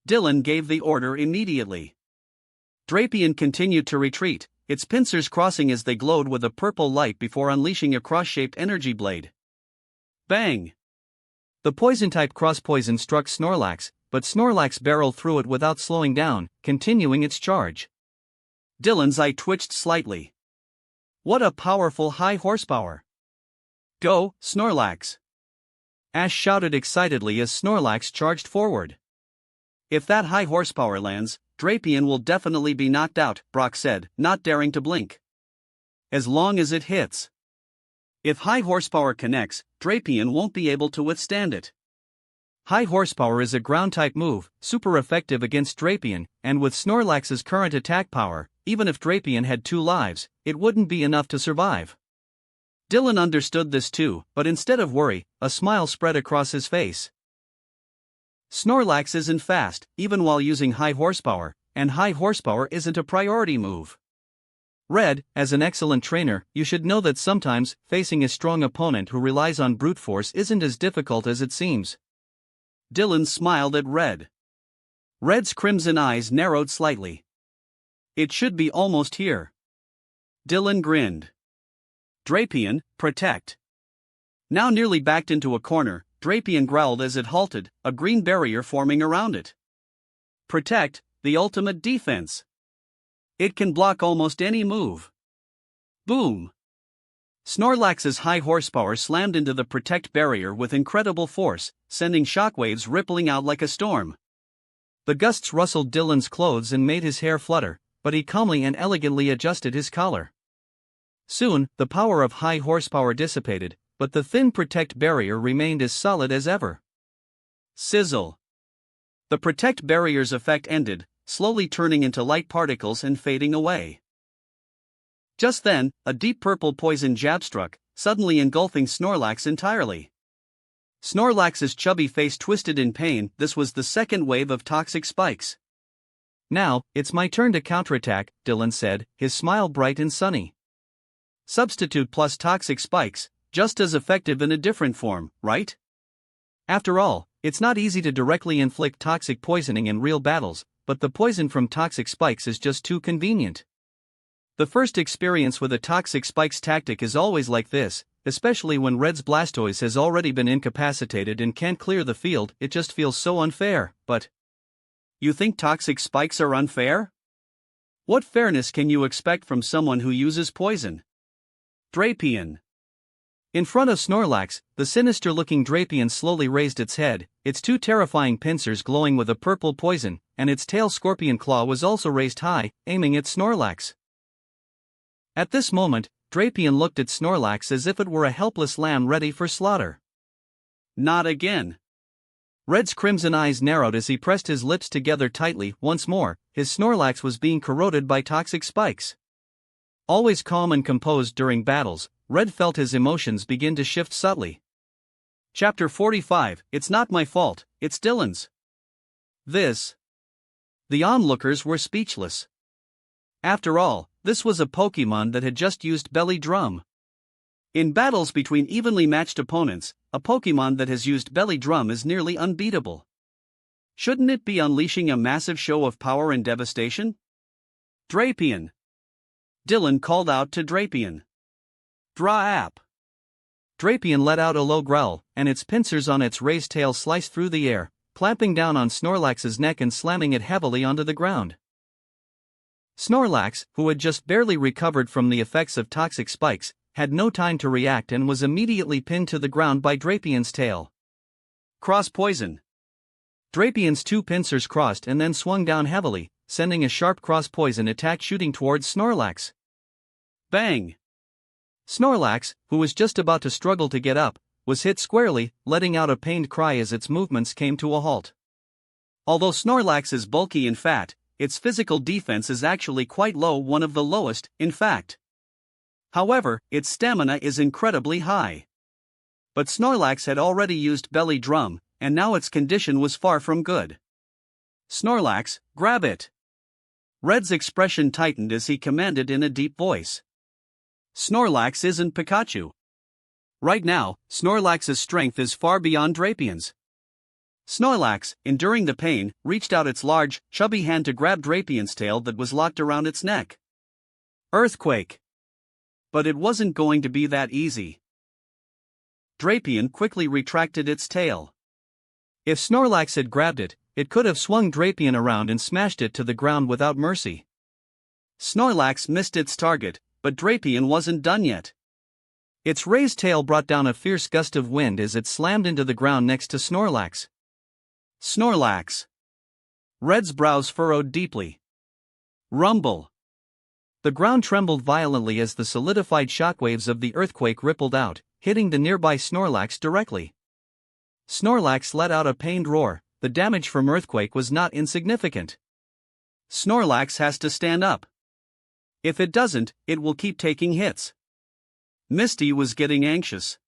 Dylan gave the order immediately. Drapion continued to retreat, its pincers crossing as they glowed with a purple light before unleashing a cross-shaped energy blade. Bang! The poison-type cross-poison struck Snorlax, but Snorlax barreled through it without slowing down, continuing its charge. Dylan's eye twitched slightly. What a powerful high horsepower! Go, Snorlax! Ash shouted excitedly as Snorlax charged forward. If that high horsepower lands, Drapion will definitely be knocked out, Brock said, not daring to blink. As long as it hits. If high horsepower connects, Drapion won't be able to withstand it. High horsepower is a ground-type move, super effective against Drapion, and with Snorlax's current attack power, even if Drapion had 2 lives, it wouldn't be enough to survive. Dylan understood this too, but instead of worry, a smile spread across his face. Snorlax isn't fast, even while using high horsepower, and high horsepower isn't a priority move. Red, as an excellent trainer, you should know that sometimes, facing a strong opponent who relies on brute force isn't as difficult as it seems. Dylan smiled at Red. Red's crimson eyes narrowed slightly. It should be almost here. Dylan grinned. Drapion, protect. Now nearly backed into a corner, Drapion growled as it halted, a green barrier forming around it. Protect, the ultimate defense. It can block almost any move. Boom! Snorlax's high horsepower slammed into the protect barrier with incredible force, sending shockwaves rippling out like a storm. The gusts rustled Dylan's clothes and made his hair flutter, but he calmly and elegantly adjusted his collar. Soon, the power of high horsepower dissipated, but the thin protect barrier remained as solid as ever. Sizzle! The protect barrier's effect ended, slowly turning into light particles and fading away. Just then, a deep purple poison jab struck, suddenly engulfing Snorlax entirely. Snorlax's chubby face twisted in pain. This was the second wave of toxic spikes. Now, it's my turn to counterattack, Dylan said, his smile bright and sunny. Substitute plus toxic spikes, just as effective in a different form, right? After all, it's not easy to directly inflict toxic poisoning in real battles, but the poison from toxic spikes is just too convenient. The first experience with a toxic spikes tactic is always like this, especially when Red's Blastoise has already been incapacitated and can't clear the field. It just feels so unfair. But you think toxic spikes are unfair? What fairness can you expect from someone who uses poison? Drapion. In front of Snorlax, the sinister-looking Drapion slowly raised its head, its two terrifying pincers glowing with a purple poison, and its tail scorpion claw was also raised high, aiming at Snorlax. At this moment, Drapion looked at Snorlax as if it were a helpless lamb ready for slaughter. Not again. Red's crimson eyes narrowed as he pressed his lips together tightly. Once more, his Snorlax was being corroded by toxic spikes. Always calm and composed during battles, Red felt his emotions begin to shift subtly. Chapter 45, It's not my fault, it's Dylan's. The onlookers were speechless. After all, this was a Pokémon that had just used Belly Drum. In battles between evenly matched opponents, a Pokémon that has used Belly Drum is nearly unbeatable. Shouldn't it be unleashing a massive show of power and devastation? Drapion. Dylan called out to Drapion. Dra-ap. Drapion let out a low growl, and its pincers on its raised tail sliced through the air, clamping down on Snorlax's neck and slamming it heavily onto the ground. Snorlax, who had just barely recovered from the effects of toxic spikes, had no time to react and was immediately pinned to the ground by Drapion's tail. Cross poison. Drapion's two pincers crossed and then swung down heavily, sending a sharp cross poison attack shooting towards Snorlax. Bang! Snorlax, who was just about to struggle to get up, was hit squarely, letting out a pained cry as its movements came to a halt. Although Snorlax is bulky and fat, its physical defense is actually quite low, one of the lowest, in fact. However, its stamina is incredibly high. But Snorlax had already used Belly Drum, and now its condition was far from good. Snorlax, grab it! Red's expression tightened as he commanded in a deep voice. Snorlax isn't Pikachu. Right now, Snorlax's strength is far beyond Drapion's. Snorlax, enduring the pain, reached out its large, chubby hand to grab Drapion's tail that was locked around its neck. Earthquake! But it wasn't going to be that easy. Drapion quickly retracted its tail. If Snorlax had grabbed it, it could have swung Drapion around and smashed it to the ground without mercy. Snorlax missed its target, but Drapion wasn't done yet. Its raised tail brought down a fierce gust of wind as it slammed into the ground next to Snorlax. Snorlax! Red's brows furrowed deeply. Rumble! The ground trembled violently as the solidified shockwaves of the earthquake rippled out, hitting the nearby Snorlax directly. Snorlax let out a pained roar. The damage from earthquake was not insignificant. Snorlax has to stand up. If it doesn't, it will keep taking hits. Misty was getting anxious.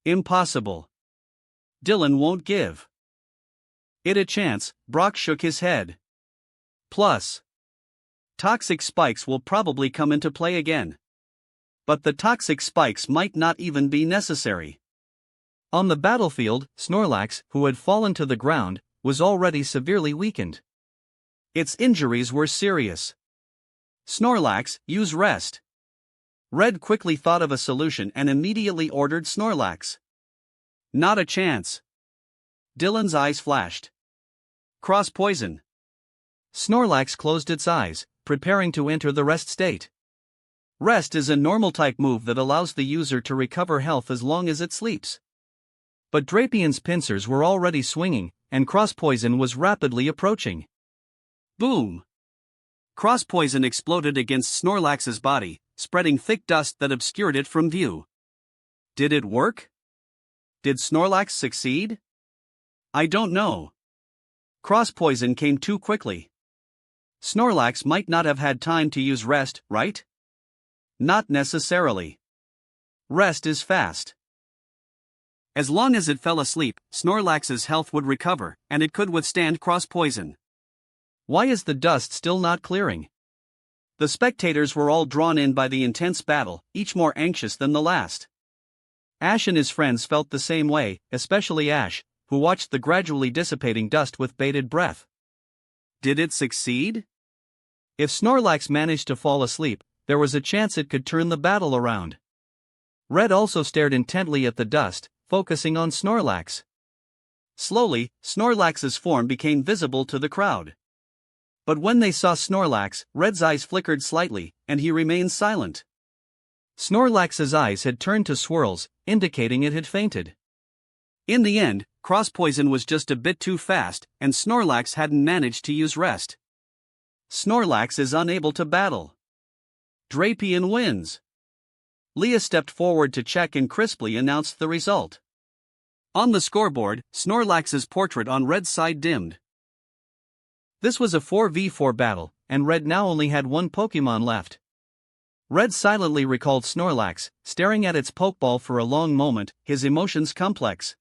Impossible. Dylan won't give. It a chance, Brock shook his head. Plus, toxic spikes will probably come into play again. But the toxic spikes might not even be necessary. On the battlefield, Snorlax, who had fallen to the ground, was already severely weakened. Its injuries were serious. Snorlax, use rest. Red quickly thought of a solution and immediately ordered Snorlax. Not a chance. Dylan's eyes flashed. Cross poison. Snorlax closed its eyes, preparing to enter the rest state. Rest is a normal type move that allows the user to recover health as long as it sleeps. But Drapian's pincers were already swinging, and cross poison was rapidly approaching. Boom! Cross poison exploded against Snorlax's body, spreading thick dust that obscured it from view. Did it work? Did Snorlax succeed? I don't know. Cross poison came too quickly. Snorlax might not have had time to use rest, right? Not necessarily. Rest is fast. As long as it fell asleep, Snorlax's health would recover, and it could withstand cross poison. Why is the dust still not clearing? The spectators were all drawn in by the intense battle, each more anxious than the last. Ash and his friends felt the same way, especially Ash, who watched the gradually dissipating dust with bated breath. Did it succeed? If Snorlax managed to fall asleep, there was a chance it could turn the battle around. Red also stared intently at the dust, focusing on Snorlax. Slowly, Snorlax's form became visible to the crowd. But when they saw Snorlax, Red's eyes flickered slightly, and he remained silent. Snorlax's eyes had turned to swirls, indicating it had fainted. In the end, cross poison was just a bit too fast, and Snorlax hadn't managed to use rest. Snorlax is unable to battle. Drapian wins. Leah stepped forward to check and crisply announced the result. On the scoreboard, Snorlax's portrait on Red's side dimmed. This was a 4v4 battle, and Red now only had one Pokémon left. Red silently recalled Snorlax, staring at its Pokeball for a long moment, his emotions complex.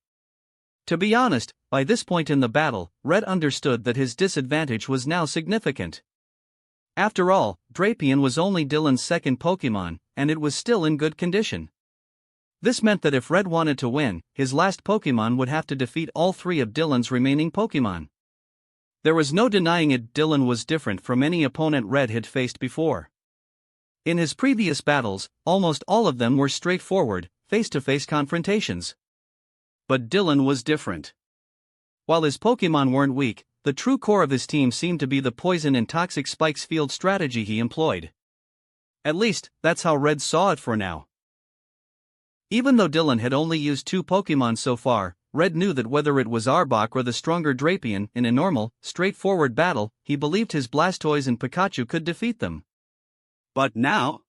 To be honest, by this point in the battle, Red understood that his disadvantage was now significant. After all, Drapian was only Dylan's second Pokémon, and it was still in good condition. This meant that if Red wanted to win, his last Pokémon would have to defeat all three of Dylan's remaining Pokémon. There was no denying it, Dylan was different from any opponent Red had faced before. In his previous battles, almost all of them were straightforward, face-to-face confrontations. But Dylan was different. While his Pokémon weren't weak, the true core of his team seemed to be the poison and toxic spikes field strategy he employed. At least, that's how Red saw it for now. Even though Dylan had only used 2 Pokémon so far, Red knew that whether it was Arbok or the stronger Drapian, in a normal, straightforward battle, he believed his Blastoise and Pikachu could defeat them. But now,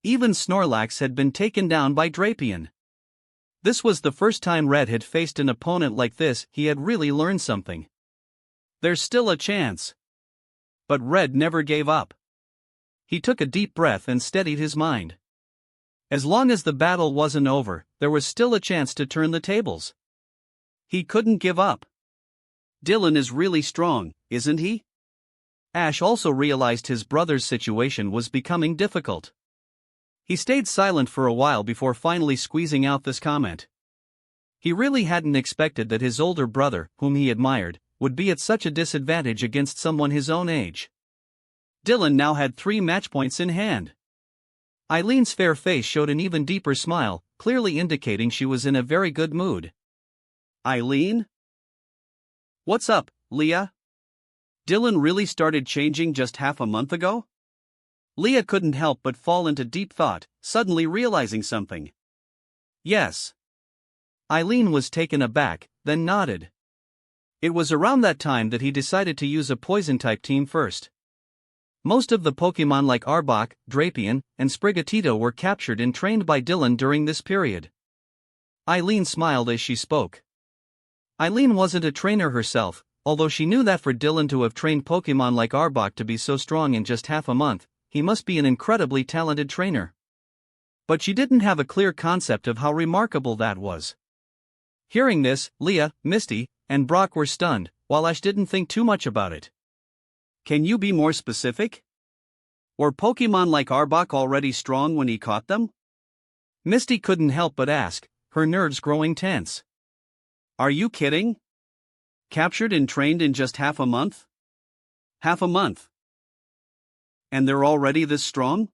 even Snorlax had been taken down by Drapian. This was the first time Red had faced an opponent like this. He had really learned something. There's still a chance. But Red never gave up. He took a deep breath and steadied his mind. As long as the battle wasn't over, there was still a chance to turn the tables. He couldn't give up. Dylan is really strong, isn't he? Ash also realized his brother's situation was becoming difficult. He stayed silent for a while before finally squeezing out this comment. He really hadn't expected that his older brother, whom he admired, would be at such a disadvantage against someone his own age. Dylan now had 3 match points in hand. Eileen's fair face showed an even deeper smile, clearly indicating she was in a very good mood. Eileen? What's up, Leah? Dylan really started changing just half a month ago? Leah couldn't help but fall into deep thought, suddenly realizing something. Yes. Eileen was taken aback, then nodded. It was around that time that he decided to use a poison-type team first. Most of the Pokémon like Arbok, Drapian, and Sprigatito were captured and trained by Dylan during this period. Eileen smiled as she spoke. Eileen wasn't a trainer herself, although she knew that for Dylan to have trained Pokémon like Arbok to be so strong in just half a month, he must be an incredibly talented trainer. But she didn't have a clear concept of how remarkable that was. Hearing this, Leah, Misty, and Brock were stunned, while Ash didn't think too much about it. Can you be more specific? Were Pokemon like Arbok already strong when he caught them? Misty couldn't help but ask, her nerves growing tense. Are you kidding? Captured and trained in just half a month? Half a month. And they're already this strong?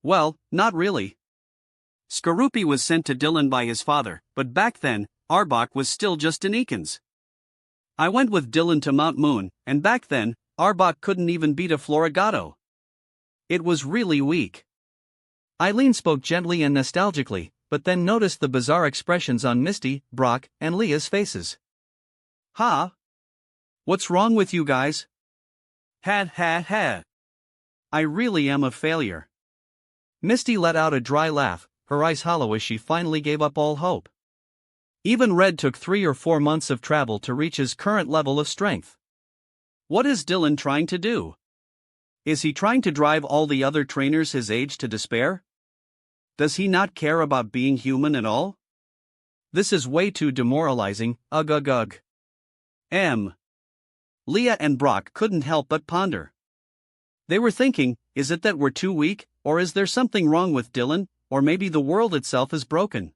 Well, not really. Skorupi was sent to Dylan by his father, but back then, Arbok was still just an Ekans. I went with Dylan to Mount Moon, and back then, Arbok couldn't even beat a Florigato. It was really weak. Eileen spoke gently and nostalgically, but then noticed the bizarre expressions on Misty, Brock, and Leah's faces. Ha! What's wrong with you guys? Ha. I really am a failure. Misty let out a dry laugh, her eyes hollow as she finally gave up all hope. Even Red took 3 or 4 months of travel to reach his current level of strength. What is Dylan trying to do? Is he trying to drive all the other trainers his age to despair? Does he not care about being human at all? This is way too demoralizing, ugh. Leah and Brock couldn't help but ponder. They were thinking, is it that we're too weak, or is there something wrong with Dylan, or maybe the world itself is broken?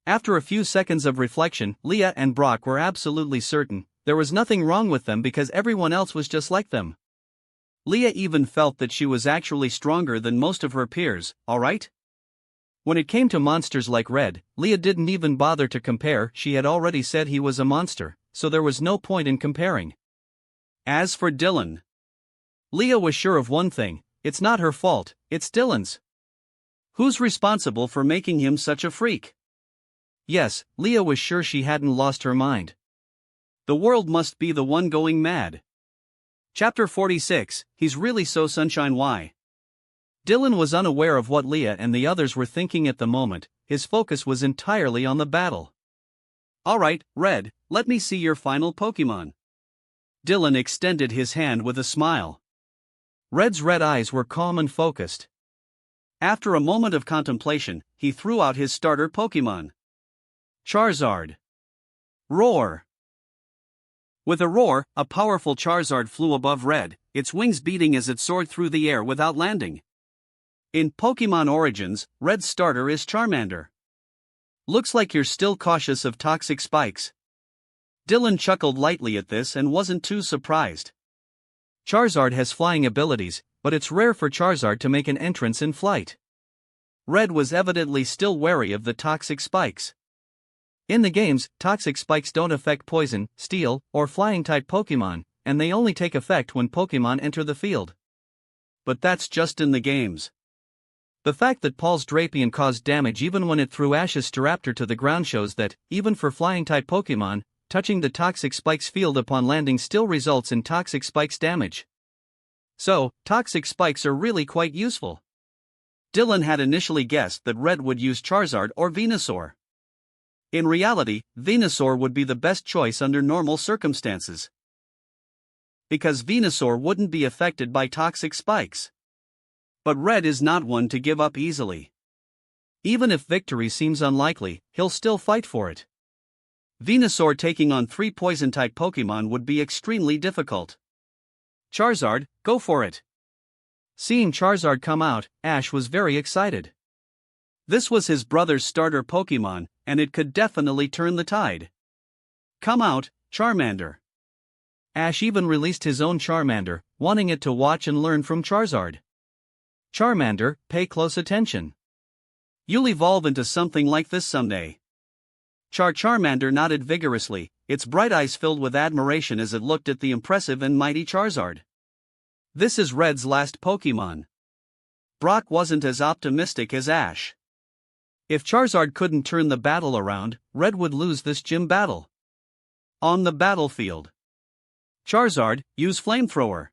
After a few seconds of reflection, Leah and Brock were absolutely certain there was nothing wrong with them because everyone else was just like them. Leah even felt that she was actually stronger than most of her peers, alright? When it came to monsters like Red, Leah didn't even bother to compare, she had already said he was a monster, so there was no point in comparing. As for Dylan, Leah was sure of one thing, it's not her fault, it's Dylan's. Who's responsible for making him such a freak? Yes, Leah was sure she hadn't lost her mind. The world must be the one going mad. Chapter 46, He's Really So Sunshine Why? Dylan was unaware of what Leah and the others were thinking at the moment, his focus was entirely on the battle. Alright, Red, let me see your final Pokemon. Dylan extended his hand with a smile. Red's red eyes were calm and focused. After a moment of contemplation, he threw out his starter Pokemon. Charizard. Roar! With a roar, a powerful Charizard flew above Red, its wings beating as it soared through the air without landing. In Pokemon Origins, Red's starter is Charmander. Looks like you're still cautious of toxic spikes. Dylan chuckled lightly at this and wasn't too surprised. Charizard has flying abilities, but it's rare for Charizard to make an entrance in flight. Red was evidently still wary of the toxic spikes. In the games, toxic spikes don't affect poison, steel, or flying-type Pokemon, and they only take effect when Pokemon enter the field. But that's just in the games. The fact that Paul's Drapion caused damage even when it threw Ash's Staraptor to the ground shows that, even for flying-type Pokemon, touching the toxic spike's field upon landing still results in toxic spikes damage. So, toxic spikes are really quite useful. Dylan had initially guessed that Red would use Charizard or Venusaur. In reality, Venusaur would be the best choice under normal circumstances. Because Venusaur wouldn't be affected by toxic spikes. But Red is not one to give up easily. Even if victory seems unlikely, he'll still fight for it. Venusaur taking on 3 poison-type Pokemon would be extremely difficult. Charizard, go for it. Seeing Charizard come out, Ash was very excited. This was his brother's starter Pokemon, and it could definitely turn the tide. Come out, Charmander. Ash even released his own Charmander, wanting it to watch and learn from Charizard. Charmander, pay close attention. You'll evolve into something like this someday. Charmander nodded vigorously, its bright eyes filled with admiration as it looked at the impressive and mighty Charizard. This is Red's last Pokemon. Brock wasn't as optimistic as Ash. If Charizard couldn't turn the battle around, Red would lose this gym battle. On the battlefield. Charizard, use Flamethrower.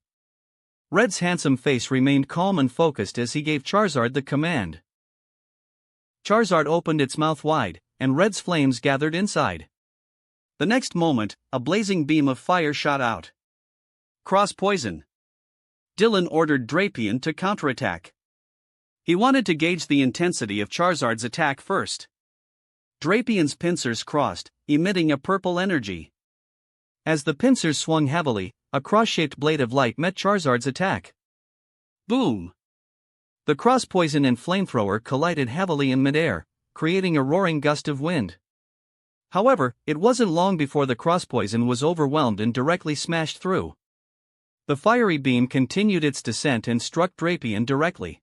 Red's handsome face remained calm and focused as he gave Charizard the command. Charizard opened its mouth wide, and Red's flames gathered inside. The next moment, a blazing beam of fire shot out. Cross Poison. Dylan ordered Drapion to counterattack. He wanted to gauge the intensity of Charizard's attack first. Drapion's pincers crossed, emitting a purple energy. As the pincers swung heavily, a cross-shaped blade of light met Charizard's attack. Boom! The cross poison and flamethrower collided heavily in midair, creating a roaring gust of wind. However, it wasn't long before the cross poison was overwhelmed and directly smashed through. The fiery beam continued its descent and struck Drapion directly.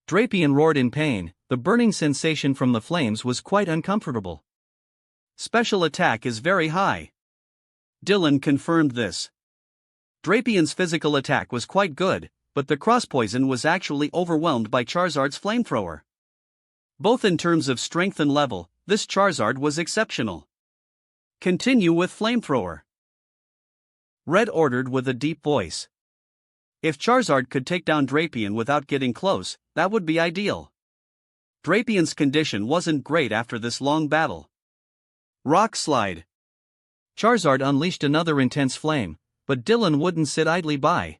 Drapion roared in pain. The burning sensation from the flames was quite uncomfortable. Special attack is very high. Dylan confirmed this. Drapion's physical attack was quite good, but the cross poison was actually overwhelmed by Charizard's flamethrower. Both in terms of strength and level, this Charizard was exceptional. Continue with flamethrower. Red ordered with a deep voice. If Charizard could take down Drapion without getting close, that would be ideal. Drapion's condition wasn't great after this long battle. Rock Slide. Charizard unleashed another intense flame, but Dylan wouldn't sit idly by.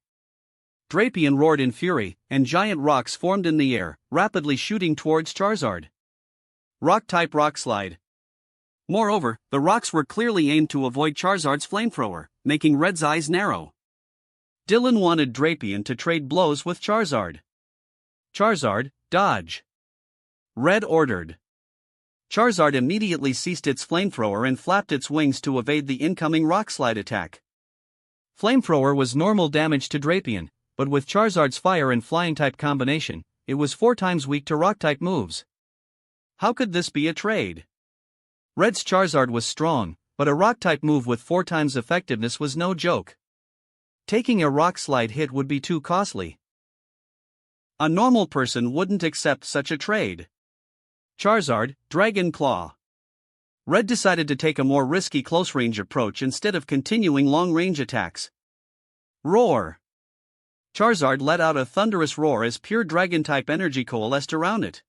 Drapion roared in fury, and giant rocks formed in the air, rapidly shooting towards Charizard. Rock-type Rock Slide. Moreover, the rocks were clearly aimed to avoid Charizard's flamethrower, making Red's eyes narrow. Dylan wanted Drapion to trade blows with Charizard. Charizard, dodge. Red ordered. Charizard immediately ceased its flamethrower and flapped its wings to evade the incoming Rock Slide attack. Flamethrower was normal damage to Drapion, but with Charizard's fire and flying type combination, it was 4 times weak to rock type moves. How could this be a trade? Red's Charizard was strong, but a rock type move with 4 times effectiveness was no joke. Taking a Rock Slide hit would be too costly. A normal person wouldn't accept such a trade. Charizard, Dragon Claw. Red decided to take a more risky close-range approach instead of continuing long-range attacks. Roar. Charizard let out a thunderous roar as pure Dragon-type energy coalesced around it.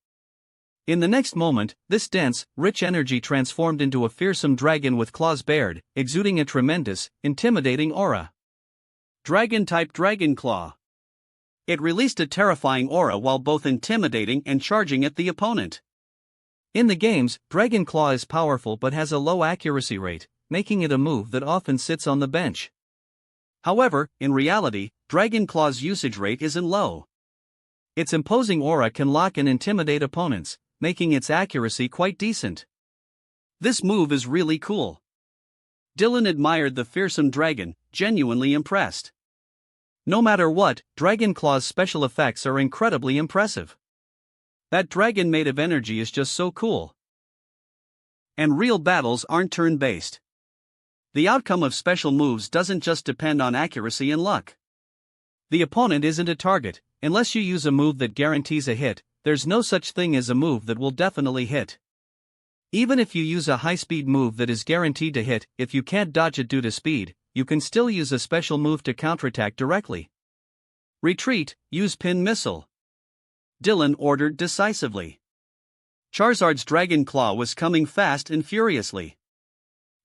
In the next moment, this dense, rich energy transformed into a fearsome dragon with claws bared, exuding a tremendous, intimidating aura. Dragon-type Dragon Claw. It released a terrifying aura while both intimidating and charging at the opponent. In the games, Dragon Claw is powerful but has a low accuracy rate, making it a move that often sits on the bench. However, in reality, Dragon Claw's usage rate isn't low. Its imposing aura can lock and intimidate opponents, making its accuracy quite decent. This move is really cool. Dylan admired the fearsome dragon, genuinely impressed. No matter what, Dragon Claw's special effects are incredibly impressive. That dragon made of energy is just so cool. And real battles aren't turn-based. The outcome of special moves doesn't just depend on accuracy and luck. The opponent isn't a target. Unless you use a move that guarantees a hit, there's no such thing as a move that will definitely hit. Even if you use a high-speed move that is guaranteed to hit, if you can't dodge it due to speed, you can still use a special move to counterattack directly. Retreat, use Pin Missile. Dylan ordered decisively. Charizard's Dragon Claw was coming fast and furiously.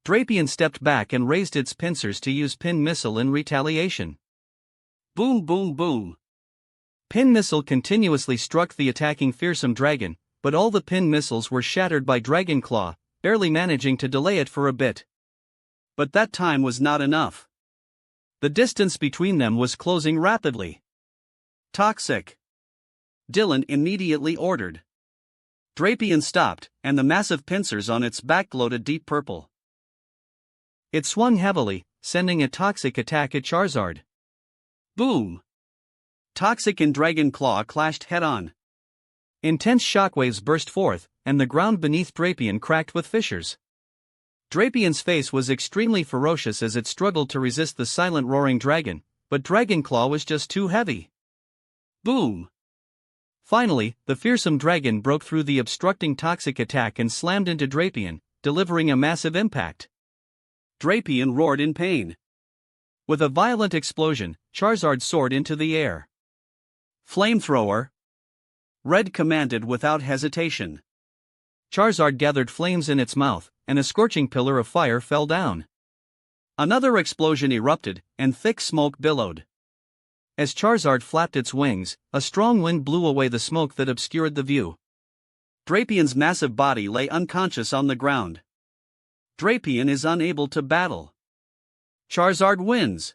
Drapion stepped back and raised its pincers to use Pin Missile in retaliation. Boom boom boom. Pin Missile continuously struck the attacking fearsome dragon, but all the pin missiles were shattered by Dragon Claw, barely managing to delay it for a bit. But that time was not enough. The distance between them was closing rapidly. Toxic. Dylan immediately ordered. Drapion stopped, and the massive pincers on its back glowed a deep purple. It swung heavily, sending a toxic attack at Charizard. Boom! Toxic and Dragon Claw clashed head-on. Intense shockwaves burst forth, and the ground beneath Drapion cracked with fissures. Drapion's face was extremely ferocious as it struggled to resist the silent roaring dragon, but Dragon Claw was just too heavy. Boom! Finally, the fearsome dragon broke through the obstructing toxic attack and slammed into Drapion, delivering a massive impact. Drapion roared in pain. With a violent explosion, Charizard soared into the air. Flamethrower. Red commanded without hesitation. Charizard gathered flames in its mouth, and a scorching pillar of fire fell down. Another explosion erupted, and thick smoke billowed. As Charizard flapped its wings, a strong wind blew away the smoke that obscured the view. Drapion's massive body lay unconscious on the ground. Drapion is unable to battle. Charizard wins.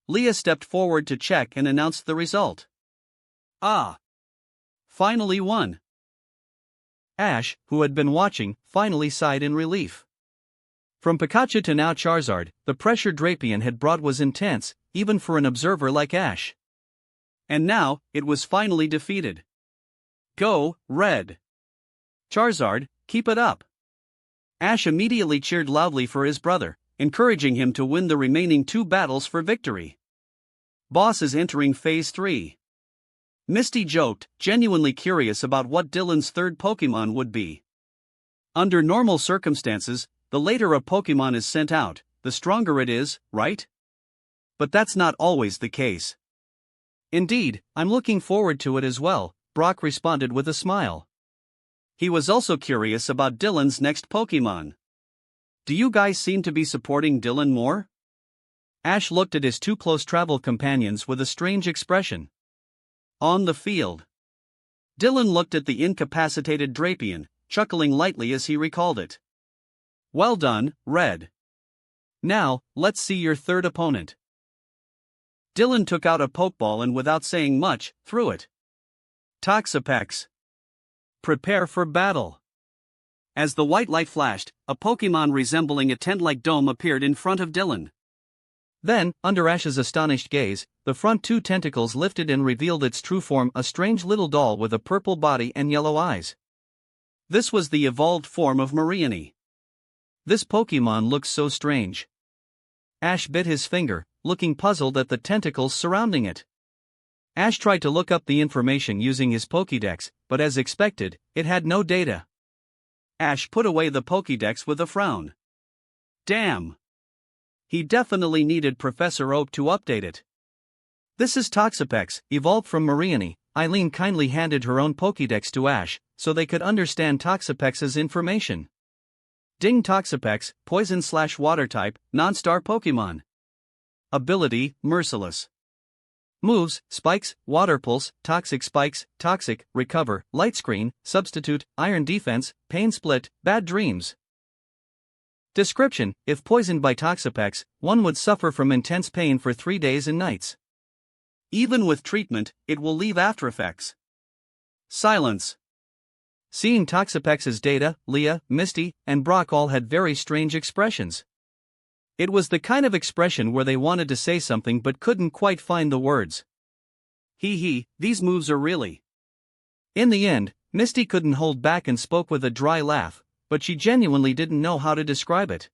Leah stepped forward to check and announced the result. Ah! Finally won. Ash, who had been watching, finally sighed in relief. From Pikachu to now Charizard, the pressure Drapion had brought was intense, even for an observer like Ash. And now, it was finally defeated. Go, Red! Charizard, keep it up! Ash immediately cheered loudly for his brother, encouraging him to win the remaining 2 battles for victory. Boss is entering Phase 3. Misty joked, genuinely curious about what Dylan's third Pokémon would be. Under normal circumstances, the later a Pokémon is sent out, the stronger it is, right? But that's not always the case. Indeed, I'm looking forward to it as well, Brock responded with a smile. He was also curious about Dylan's next Pokémon. Do you guys seem to be supporting Dylan more? Ash looked at his 2 close travel companions with a strange expression. On the field. Dylan looked at the incapacitated Drapion, chuckling lightly as he recalled it. Well done, Red. Now, let's see your third opponent. Dylan took out a Pokeball and without saying much, threw it. Toxapex. Prepare for battle. As the white light flashed, a Pokémon resembling a tent-like dome appeared in front of Dylan. Then, under Ash's astonished gaze, the front 2 tentacles lifted and revealed its true form, a strange little doll with a purple body and yellow eyes. This was the evolved form of Mariani. This Pokémon looks so strange. Ash bit his finger, looking puzzled at the tentacles surrounding it. Ash tried to look up the information using his Pokédex, but as expected, it had no data. Ash put away the Pokédex with a frown. Damn! He definitely needed Professor Oak to update it. This is Toxapex, evolved from Mariani. Eileen kindly handed her own Pokédex to Ash, so they could understand Toxapex's information. Ding Toxapex, Poison/Water type, non-star Pokémon. Ability, Merciless. Moves, Spikes, Water Pulse, Toxic Spikes, Toxic, Recover, Light Screen, Substitute, Iron Defense, Pain Split, Bad Dreams. Description: if poisoned by Toxapex, one would suffer from intense pain for 3 days and nights. Even with treatment, it will leave aftereffects. Silence. Seeing Toxapex's data, Leah, Misty, and Brock all had very strange expressions. It was the kind of expression where they wanted to say something but couldn't quite find the words. These moves are really. In the end, Misty couldn't hold back and spoke with a dry laugh, but she genuinely didn't know how to describe it.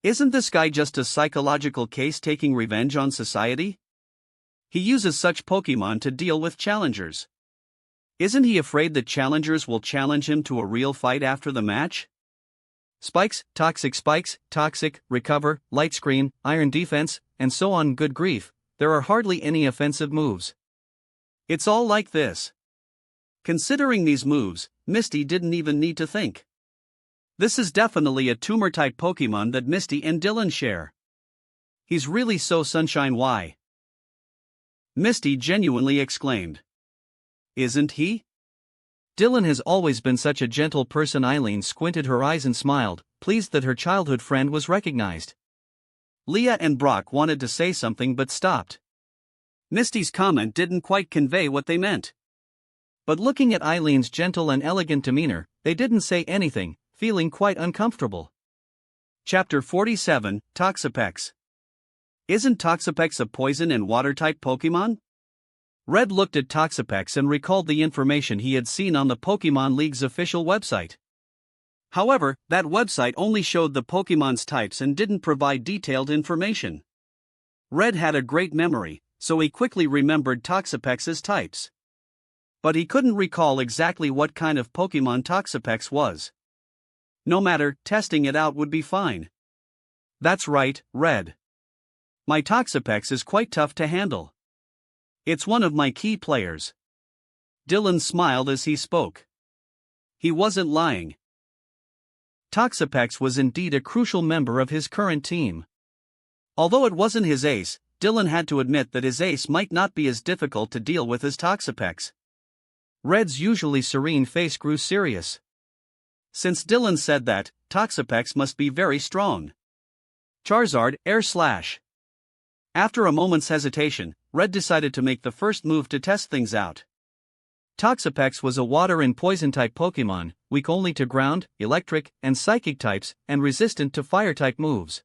Isn't this guy just a psychological case taking revenge on society? He uses such Pokémon to deal with challengers. Isn't he afraid that challengers will challenge him to a real fight after the match? Spikes, Toxic, Recover, Light Screen, Iron Defense, and so on. Good grief, there are hardly any offensive moves. It's all like this. Considering these moves, Misty didn't even need to think. This is definitely a tumor-type Pokémon that Misty and Dylan share. He's really so Sunshine. Why? Misty genuinely exclaimed. Isn't he? Dylan has always been such a gentle person. Eileen squinted her eyes and smiled, pleased that her childhood friend was recognized. Leah and Brock wanted to say something but stopped. Misty's comment didn't quite convey what they meant. But looking at Eileen's gentle and elegant demeanor, they didn't say anything, feeling quite uncomfortable. Chapter 47, Toxapex. Isn't Toxapex a poison and water-type Pokémon? Red looked at Toxapex and recalled the information he had seen on the Pokémon League's official website. However, that website only showed the Pokémon's types and didn't provide detailed information. Red had a great memory, so he quickly remembered Toxapex's types. But he couldn't recall exactly what kind of Pokémon Toxapex was. No matter, testing it out would be fine. That's right, Red. My Toxapex is quite tough to handle. It's one of my key players. Dylan smiled as he spoke. He wasn't lying. Toxapex was indeed a crucial member of his current team. Although it wasn't his ace, Dylan had to admit that his ace might not be as difficult to deal with as Toxapex. Red's usually serene face grew serious. Since Dylan said that, Toxapex must be very strong. Charizard, Air Slash. After a moment's hesitation, Red decided to make the first move to test things out. Toxapex was a water and poison-type Pokémon, weak only to ground, electric, and psychic types, and resistant to fire-type moves.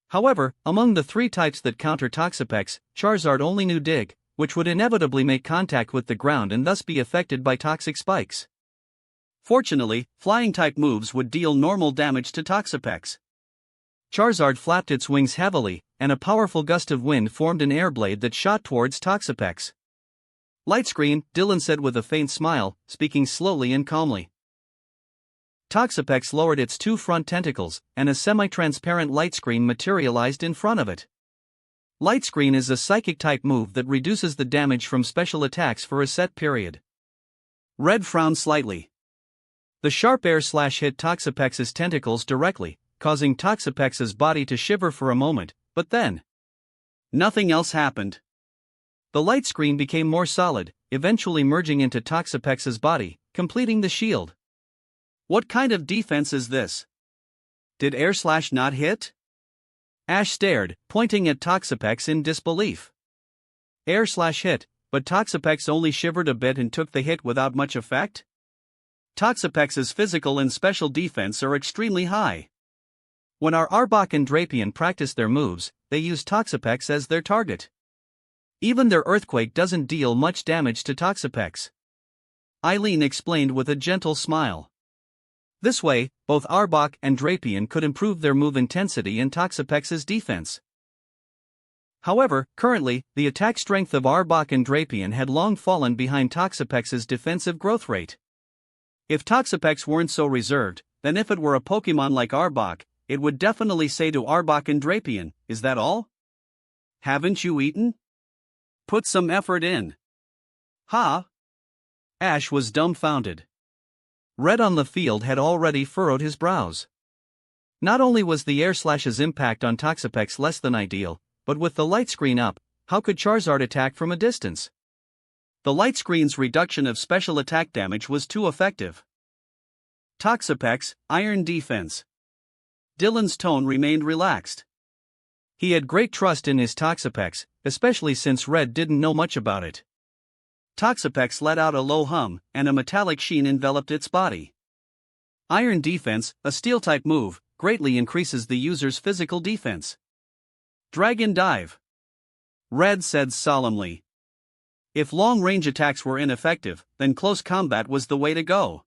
However, among the three types that counter Toxapex, Charizard only knew Dig, which would inevitably make contact with the ground and thus be affected by toxic spikes. Fortunately, flying-type moves would deal normal damage to Toxapex. Charizard flapped its wings heavily, and a powerful gust of wind formed an air blade that shot towards Toxapex. Light screen, Dylan said with a faint smile, speaking slowly and calmly. Toxapex lowered its two front tentacles, and a semi-transparent light screen materialized in front of it. Light screen is a psychic-type move that reduces the damage from special attacks for a set period. Red frowned slightly. The sharp air slash hit Toxapex's tentacles directly, causing Toxapex's body to shiver for a moment, but then nothing else happened. The light screen became more solid, eventually merging into Toxapex's body, completing the shield. What kind of defense is this? Did Air Slash not hit? Ash stared, pointing at Toxapex in disbelief. Air Slash hit, but Toxapex only shivered a bit and took the hit without much effect? Toxapex's physical and special defense are extremely high. When our Arbok and Drapion practice their moves, they use Toxapex as their target. Even their Earthquake doesn't deal much damage to Toxapex. Eileen explained with a gentle smile. This way, both Arbok and Drapion could improve their move intensity and Toxapex's defense. However, currently, the attack strength of Arbok and Drapion had long fallen behind Toxapex's defensive growth rate. If Toxapex weren't so reserved, then if it were a Pokémon like Arbok, it would definitely say to Arbok and Drapion, "Is that all? Haven't you eaten? Put some effort in." Ha! Ash was dumbfounded. Red on the field had already furrowed his brows. Not only was the Air Slash's impact on Toxapex less than ideal, but with the light screen up, how could Charizard attack from a distance? The light screen's reduction of special attack damage was too effective. Toxapex, Iron Defense. Dylan's tone remained relaxed. He had great trust in his Toxapex, especially since Red didn't know much about it. Toxapex let out a low hum, and a metallic sheen enveloped its body. Iron Defense, a steel-type move, greatly increases the user's physical defense. Dragon Dive. Red said solemnly. If long-range attacks were ineffective, then close combat was the way to go.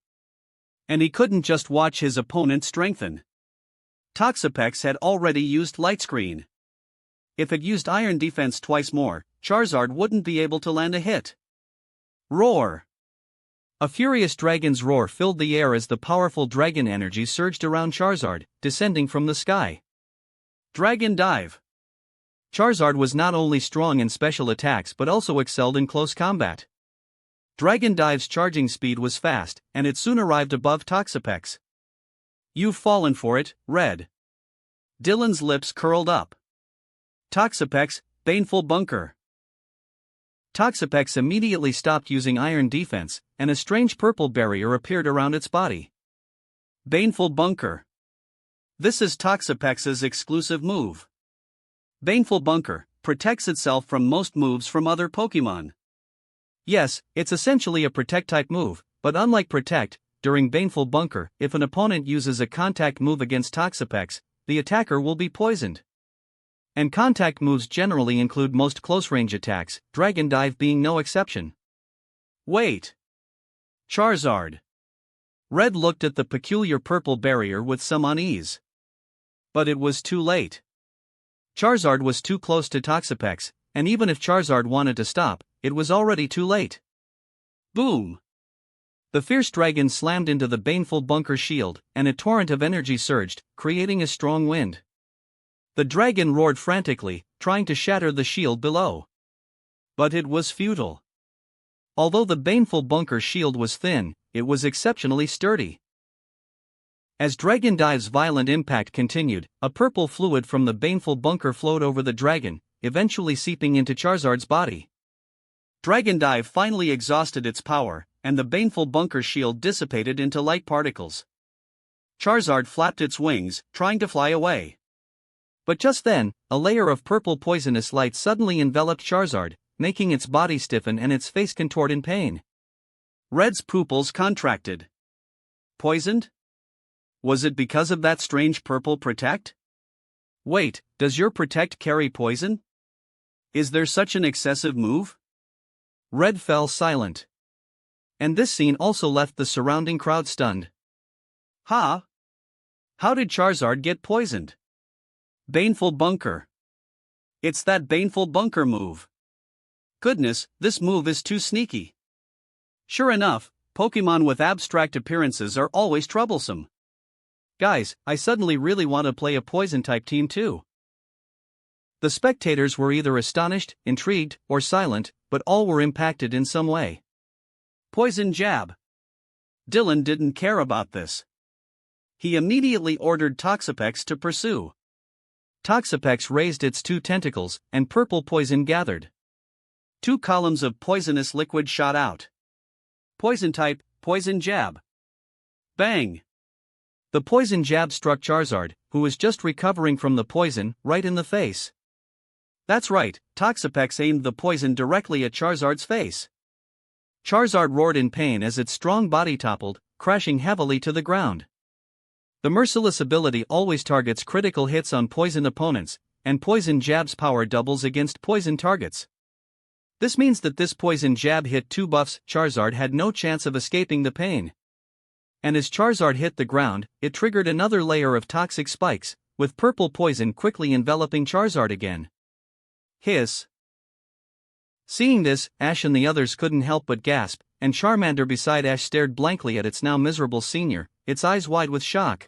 And he couldn't just watch his opponent strengthen. Toxapex had already used Light Screen. If it used Iron Defense twice more, Charizard wouldn't be able to land a hit. Roar! A furious dragon's roar filled the air as the powerful dragon energy surged around Charizard, descending from the sky. Dragon Dive. Charizard was not only strong in special attacks but also excelled in close combat. Dragon Dive's charging speed was fast, and it soon arrived above Toxapex. You've fallen for it, Red. Dylan's lips curled up. Toxapex, Baneful Bunker. Toxapex immediately stopped using Iron Defense, and a strange purple barrier appeared around its body. Baneful Bunker. This is Toxapex's exclusive move. Baneful Bunker protects itself from most moves from other Pokémon. Yes, it's essentially a Protect-type move, but unlike Protect, during Baneful Bunker, if an opponent uses a contact move against Toxapex, the attacker will be poisoned. And contact moves generally include most close-range attacks, Dragon Dive being no exception. Wait! Charizard. Red looked at the peculiar purple barrier with some unease. But it was too late. Charizard was too close to Toxapex, and even if Charizard wanted to stop, it was already too late. Boom! The fierce dragon slammed into the Baneful Bunker shield, and a torrent of energy surged, creating a strong wind. The dragon roared frantically, trying to shatter the shield below. But it was futile. Although the Baneful Bunker shield was thin, it was exceptionally sturdy. As Dragon Dive's violent impact continued, a purple fluid from the Baneful Bunker flowed over the dragon, eventually seeping into Charizard's body. Dragon Dive finally exhausted its power, and the Baneful Bunker shield dissipated into light particles. Charizard flapped its wings, trying to fly away. But just then, a layer of purple poisonous light suddenly enveloped Charizard, making its body stiffen and its face contort in pain. Red's pupils contracted. Poisoned? Was it because of that strange purple protect? Wait, does your protect carry poison? Is there such an excessive move? Red fell silent. And this scene also left the surrounding crowd stunned. Ha! How did Charizard get poisoned? Baneful Bunker. It's that Baneful Bunker move. Goodness, this move is too sneaky. Sure enough, Pokemon with abstract appearances are always troublesome. Guys, I suddenly really want to play a poison-type team too. The spectators were either astonished, intrigued, or silent, but all were impacted in some way. Poison Jab. Dylan didn't care about this. He immediately ordered Toxapex to pursue. Toxapex raised its 2 tentacles, and purple poison gathered. 2 columns of poisonous liquid shot out. Poison type, Poison Jab. Bang! The poison jab struck Charizard, who was just recovering from the poison, right in the face. That's right, Toxapex aimed the poison directly at Charizard's face. Charizard roared in pain as its strong body toppled, crashing heavily to the ground. The merciless ability always targets critical hits on poison opponents, and Poison Jab's power doubles against poison targets. This means that this Poison Jab hit 2 buffs. Charizard had no chance of escaping the pain. And as Charizard hit the ground, it triggered another layer of toxic spikes, with purple poison quickly enveloping Charizard again. Hiss. Seeing this, Ash and the others couldn't help but gasp, and Charmander beside Ash stared blankly at its now miserable senior, its eyes wide with shock.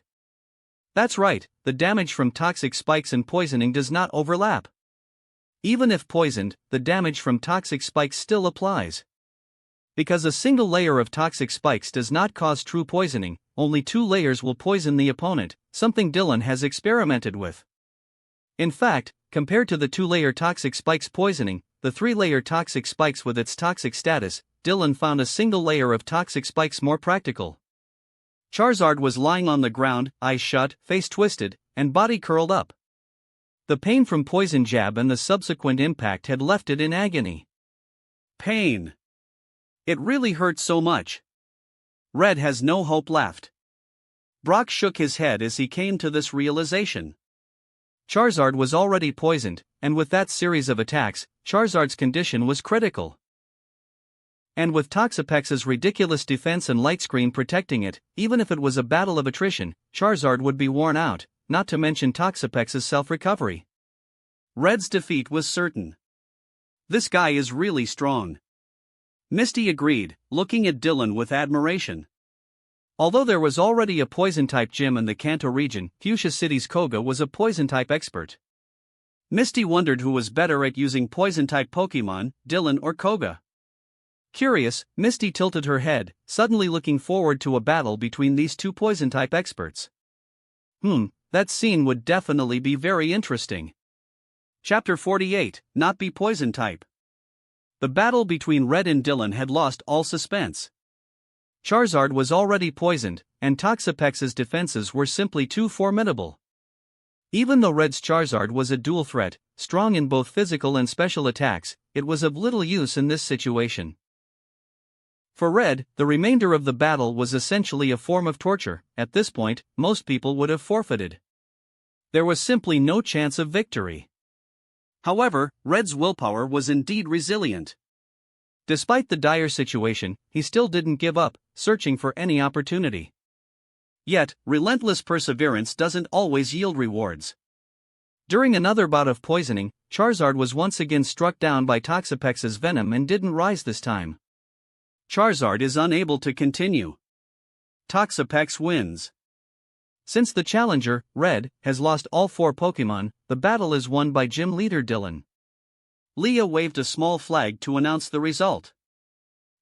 That's right, the damage from toxic spikes and poisoning does not overlap. Even if poisoned, the damage from toxic spikes still applies. Because a single layer of toxic spikes does not cause true poisoning, only 2 layers will poison the opponent, something Dylan has experimented with. In fact, compared to the 2-layer toxic spikes poisoning, the 3-layer toxic spikes with its toxic status, Dylan found a single layer of toxic spikes more practical. Charizard was lying on the ground, eyes shut, face twisted, and body curled up. The pain from Poison Jab and the subsequent impact had left it in agony. Pain. It really hurt so much. Red has no hope left. Brock shook his head as he came to this realization. Charizard was already poisoned, and with that series of attacks, Charizard's condition was critical. And with Toxapex's ridiculous defense and light screen protecting it, even if it was a battle of attrition, Charizard would be worn out, not to mention Toxapex's self-recovery. Red's defeat was certain. This guy is really strong. Misty agreed, looking at Dylan with admiration. Although there was already a poison-type gym in the Kanto region, Fuchsia City's Koga was a poison-type expert. Misty wondered who was better at using poison-type Pokemon, Dylan or Koga. Curious, Misty tilted her head, suddenly looking forward to a battle between these 2 poison-type experts. That scene would definitely be very interesting. Chapter 48, Not Be Poison-type. The battle between Red and Dylan had lost all suspense. Charizard was already poisoned, and Toxapex's defenses were simply too formidable. Even though Red's Charizard was a dual threat, strong in both physical and special attacks, it was of little use in this situation. For Red, the remainder of the battle was essentially a form of torture. At this point, most people would have forfeited. There was simply no chance of victory. However, Red's willpower was indeed resilient. Despite the dire situation, he still didn't give up, searching for any opportunity. Yet, relentless perseverance doesn't always yield rewards. During another bout of poisoning, Charizard was once again struck down by Toxapex's venom and didn't rise this time. Charizard is unable to continue. Toxapex wins. Since the challenger, Red, has lost all 4 Pokemon, the battle is won by gym leader Dylan. Leah waved a small flag to announce the result.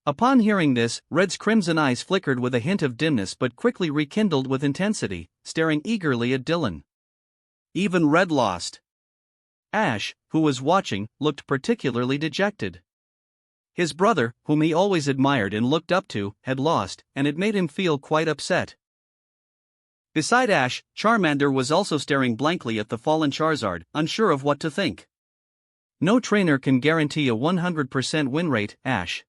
Upon hearing this, Red's crimson eyes flickered with a hint of dimness but quickly rekindled with intensity, staring eagerly at Dylan. Even Red lost. Ash, who was watching, looked particularly dejected. His brother, whom he always admired and looked up to, had lost, and it made him feel quite upset. Beside Ash, Charmander was also staring blankly at the fallen Charizard, unsure of what to think. No trainer can guarantee a 100% win rate, Ash.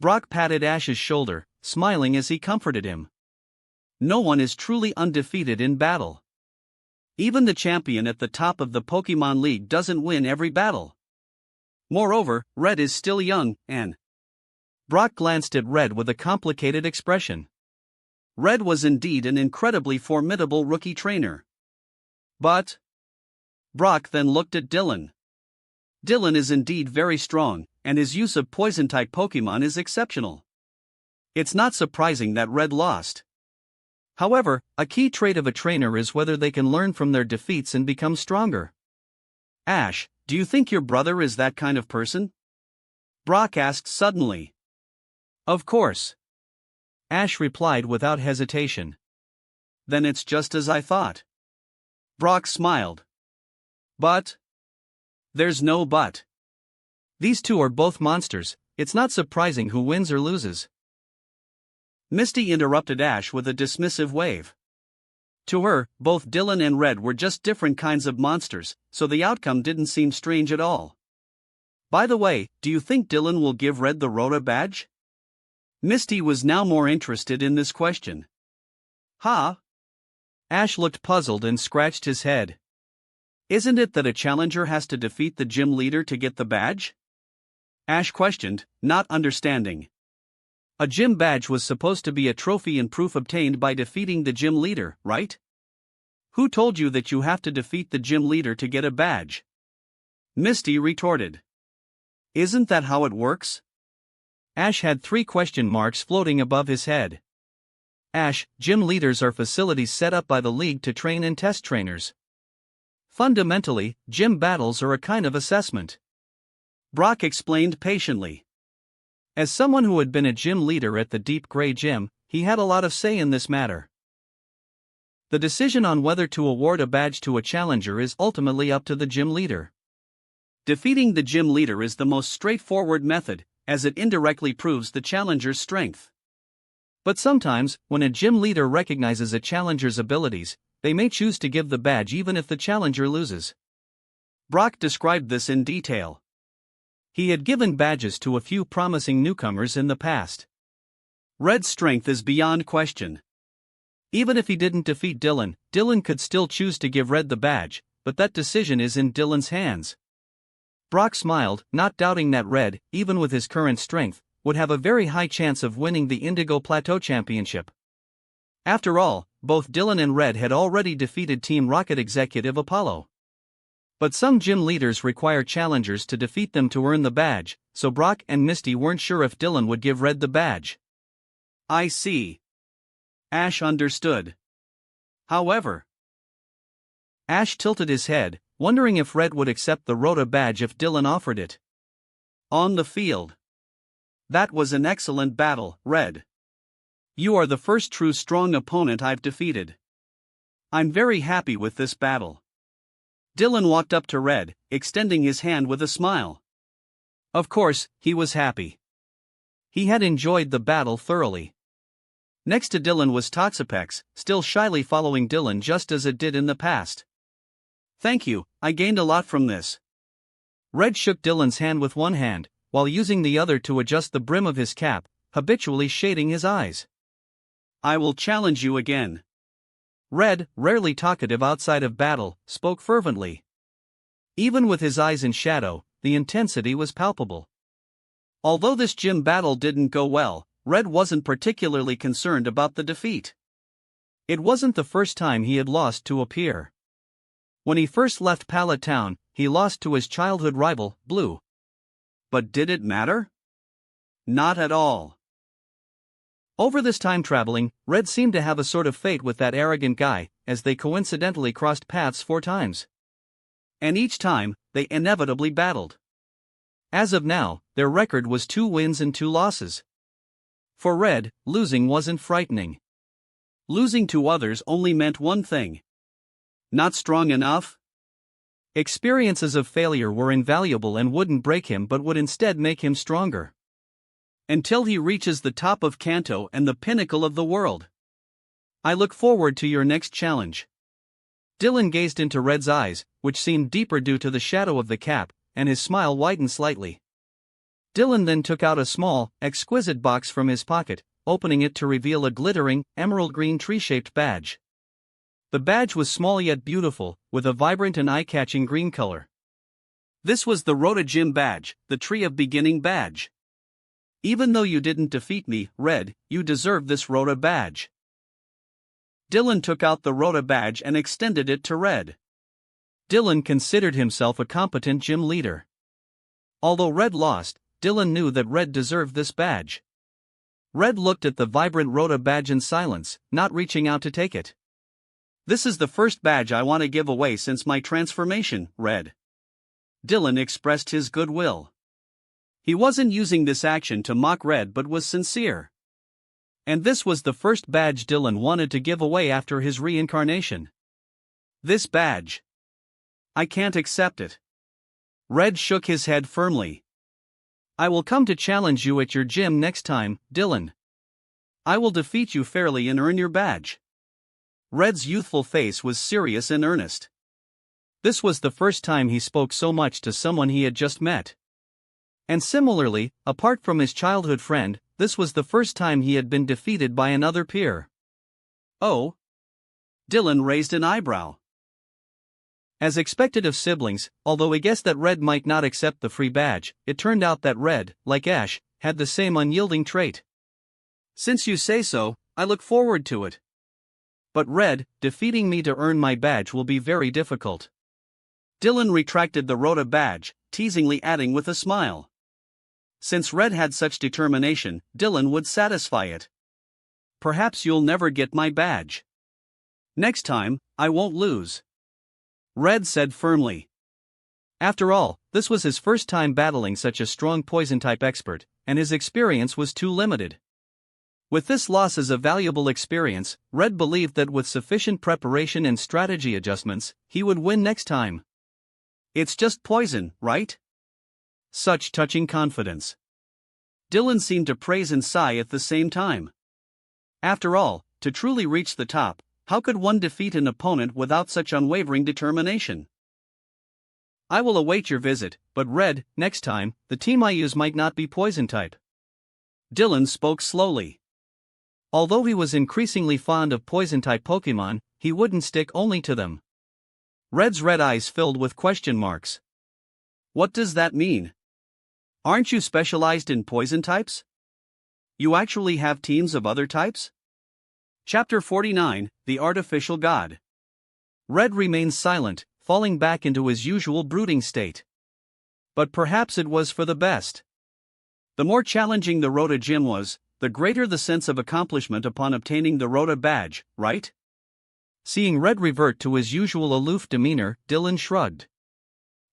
Brock patted Ash's shoulder, smiling as he comforted him. No one is truly undefeated in battle. Even the champion at the top of the Pokemon League doesn't win every battle. Moreover, Red is still young, and... Brock glanced at Red with a complicated expression. Red was indeed an incredibly formidable rookie trainer. But... Brock then looked at Dylan. Dylan is indeed very strong, and his use of poison-type Pokemon is exceptional. It's not surprising that Red lost. However, a key trait of a trainer is whether they can learn from their defeats and become stronger. Ash, do you think your brother is that kind of person? Brock asked suddenly. Of course. Ash replied without hesitation. Then it's just as I thought. Brock smiled. But? There's no but. These two are both monsters, it's not surprising who wins or loses. Misty interrupted Ash with a dismissive wave. To her, both Dylan and Red were just different kinds of monsters, so the outcome didn't seem strange at all. By the way, do you think Dylan will give Red the Rota badge? Misty was now more interested in this question. Huh? Ash looked puzzled and scratched his head. Isn't it that a challenger has to defeat the gym leader to get the badge? Ash questioned, not understanding. A gym badge was supposed to be a trophy and proof obtained by defeating the gym leader, right? Who told you that you have to defeat the gym leader to get a badge? Misty retorted. Isn't that how it works? Ash had 3 question marks floating above his head. Ash, gym leaders are facilities set up by the league to train and test trainers. Fundamentally, gym battles are a kind of assessment. Brock explained patiently. As someone who had been a gym leader at the Deep Gray Gym, he had a lot of say in this matter. The decision on whether to award a badge to a challenger is ultimately up to the gym leader. Defeating the gym leader is the most straightforward method, as it indirectly proves the challenger's strength. But sometimes, when a gym leader recognizes a challenger's abilities, they may choose to give the badge even if the challenger loses. Brock described this in detail. He had given badges to a few promising newcomers in the past. Red's strength is beyond question. Even if he didn't defeat Dylan, Dylan could still choose to give Red the badge, but that decision is in Dylan's hands. Brock smiled, not doubting that Red, even with his current strength, would have a very high chance of winning the Indigo Plateau Championship. After all, both Dylan and Red had already defeated Team Rocket executive Apollo. But some gym leaders require challengers to defeat them to earn the badge, so Brock and Misty weren't sure if Dylan would give Red the badge. I see. Ash understood. However, Ash tilted his head, wondering if Red would accept the Rota badge if Dylan offered it. On the field. That was an excellent battle, Red. You are the first true strong opponent I've defeated. I'm very happy with this battle. Dylan walked up to Red, extending his hand with a smile. Of course, he was happy. He had enjoyed the battle thoroughly. Next to Dylan was Toxapex, still shyly following Dylan just as it did in the past. Thank you, I gained a lot from this. Red shook Dylan's hand with one hand, while using the other to adjust the brim of his cap, habitually shading his eyes. I will challenge you again. Red, rarely talkative outside of battle, spoke fervently. Even with his eyes in shadow, the intensity was palpable. Although this gym battle didn't go well, Red wasn't particularly concerned about the defeat. It wasn't the first time he had lost to a peer. When he first left Pallet Town, he lost to his childhood rival, Blue. But did it matter? Not at all. Over this time traveling, Red seemed to have a sort of fate with that arrogant guy, as they coincidentally crossed paths 4 times. And each time, they inevitably battled. As of now, their record was 2 wins and 2 losses. For Red, losing wasn't frightening. Losing to others only meant one thing. Not strong enough? Experiences of failure were invaluable and wouldn't break him but would instead make him stronger. Until he reaches the top of Kanto and the pinnacle of the world. I look forward to your next challenge. Dylan gazed into Red's eyes, which seemed deeper due to the shadow of the cap, and his smile widened slightly. Dylan then took out a small, exquisite box from his pocket, opening it to reveal a glittering, emerald green tree-shaped badge. The badge was small yet beautiful, with a vibrant and eye-catching green color. This was the Rota Gym badge, the Tree of Beginning badge. Even though you didn't defeat me, Red, you deserve this Rota badge. Dylan took out the Rota badge and extended it to Red. Dylan considered himself a competent gym leader. Although Red lost, Dylan knew that Red deserved this badge. Red looked at the vibrant Rota badge in silence, not reaching out to take it. This is the first badge I want to give away since my transformation, Red. Dylan expressed his goodwill. He wasn't using this action to mock Red but was sincere. And this was the first badge Dylan wanted to give away after his reincarnation. This badge. I can't accept it. Red shook his head firmly. I will come to challenge you at your gym next time, Dylan. I will defeat you fairly and earn your badge. Red's youthful face was serious and earnest. This was the first time he spoke so much to someone he had just met. And similarly, apart from his childhood friend, this was the first time he had been defeated by another peer. Oh? Dylan raised an eyebrow. As expected of siblings, although he guessed that Red might not accept the free badge, it turned out that Red, like Ash, had the same unyielding trait. Since you say so, I look forward to it. But Red, defeating me to earn my badge will be very difficult. Dylan retracted the Rota badge, teasingly adding with a smile. Since Red had such determination, Dylan would satisfy it. Perhaps you'll never get my badge. Next time, I won't lose. Red said firmly. After all, this was his first time battling such a strong poison-type expert, and his experience was too limited. With this loss as a valuable experience, Red believed that with sufficient preparation and strategy adjustments, he would win next time. It's just poison, right? Such touching confidence. Dylan seemed to praise and sigh at the same time. After all, to truly reach the top, how could one defeat an opponent without such unwavering determination? I will await your visit, but Red, next time, the team I use might not be poison type. Dylan spoke slowly. Although he was increasingly fond of poison type Pokemon, he wouldn't stick only to them. Red's red eyes filled with question marks. What does that mean? Aren't you specialized in poison types? You actually have teams of other types? Chapter 49, The Artificial God. Red remained silent, falling back into his usual brooding state. But perhaps it was for the best. The more challenging the Rota Gym was, the greater the sense of accomplishment upon obtaining the Rota badge, right? Seeing Red revert to his usual aloof demeanor, Dylan shrugged.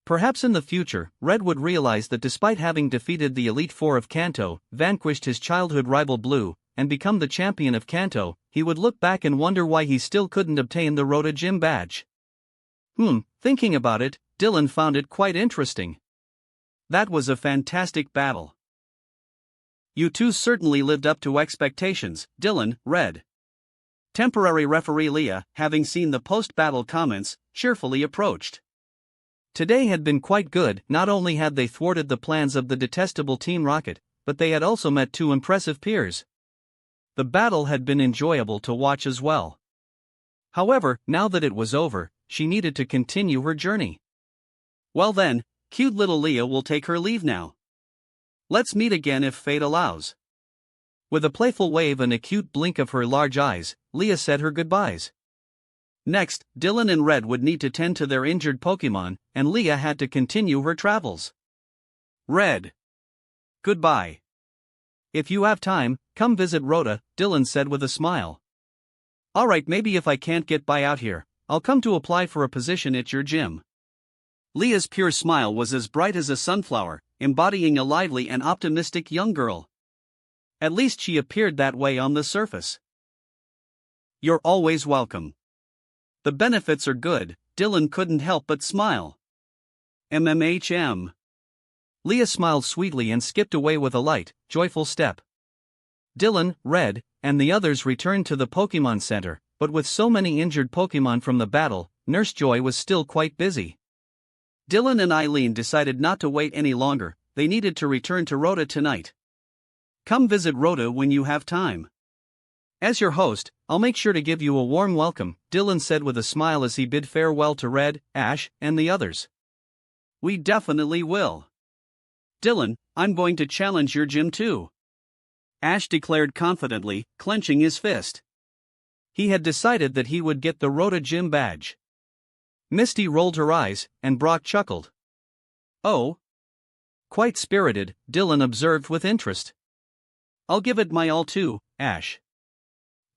Perhaps in the future, Red would realize that despite having defeated the Elite Four of Kanto, vanquished his childhood rival Blue, and become the champion of Kanto, he would look back and wonder why he still couldn't obtain the Rota Gym badge. Thinking about it, Dylan found it quite interesting. That was a fantastic battle. You two certainly lived up to expectations, Dylan, Red. Temporary referee Leah, having seen the post-battle comments, cheerfully approached. Today had been quite good. Not only had they thwarted the plans of the detestable Team Rocket, but they had also met two impressive peers. The battle had been enjoyable to watch as well. However, now that it was over, she needed to continue her journey. Well then, cute little Leah will take her leave now. Let's meet again if fate allows. With a playful wave and a cute blink of her large eyes, Leah said her goodbyes. Next, Dylan and Red would need to tend to their injured Pokemon, and Leah had to continue her travels. Red. Goodbye. If you have time, come visit Rota, Dylan said with a smile. Alright, maybe if I can't get by out here, I'll come to apply for a position at your gym. Leah's pure smile was as bright as a sunflower, embodying a lively and optimistic young girl. At least she appeared that way on the surface. You're always welcome. The benefits are good, Dylan couldn't help but smile. MMHM. Leah smiled sweetly and skipped away with a light, joyful step. Dylan, Red, and the others returned to the Pokemon Center, but with so many injured Pokemon from the battle, Nurse Joy was still quite busy. Dylan and Eileen decided not to wait any longer, they needed to return to Rhoda tonight. Come visit Rhoda when you have time. As your host, I'll make sure to give you a warm welcome, Dylan said with a smile as he bid farewell to Red, Ash, and the others. We definitely will. Dylan, I'm going to challenge your gym too. Ash declared confidently, clenching his fist. He had decided that he would get the Rhoda Gym badge. Misty rolled her eyes, and Brock chuckled. Oh? Quite spirited, Dylan observed with interest. I'll give it my all too, Ash.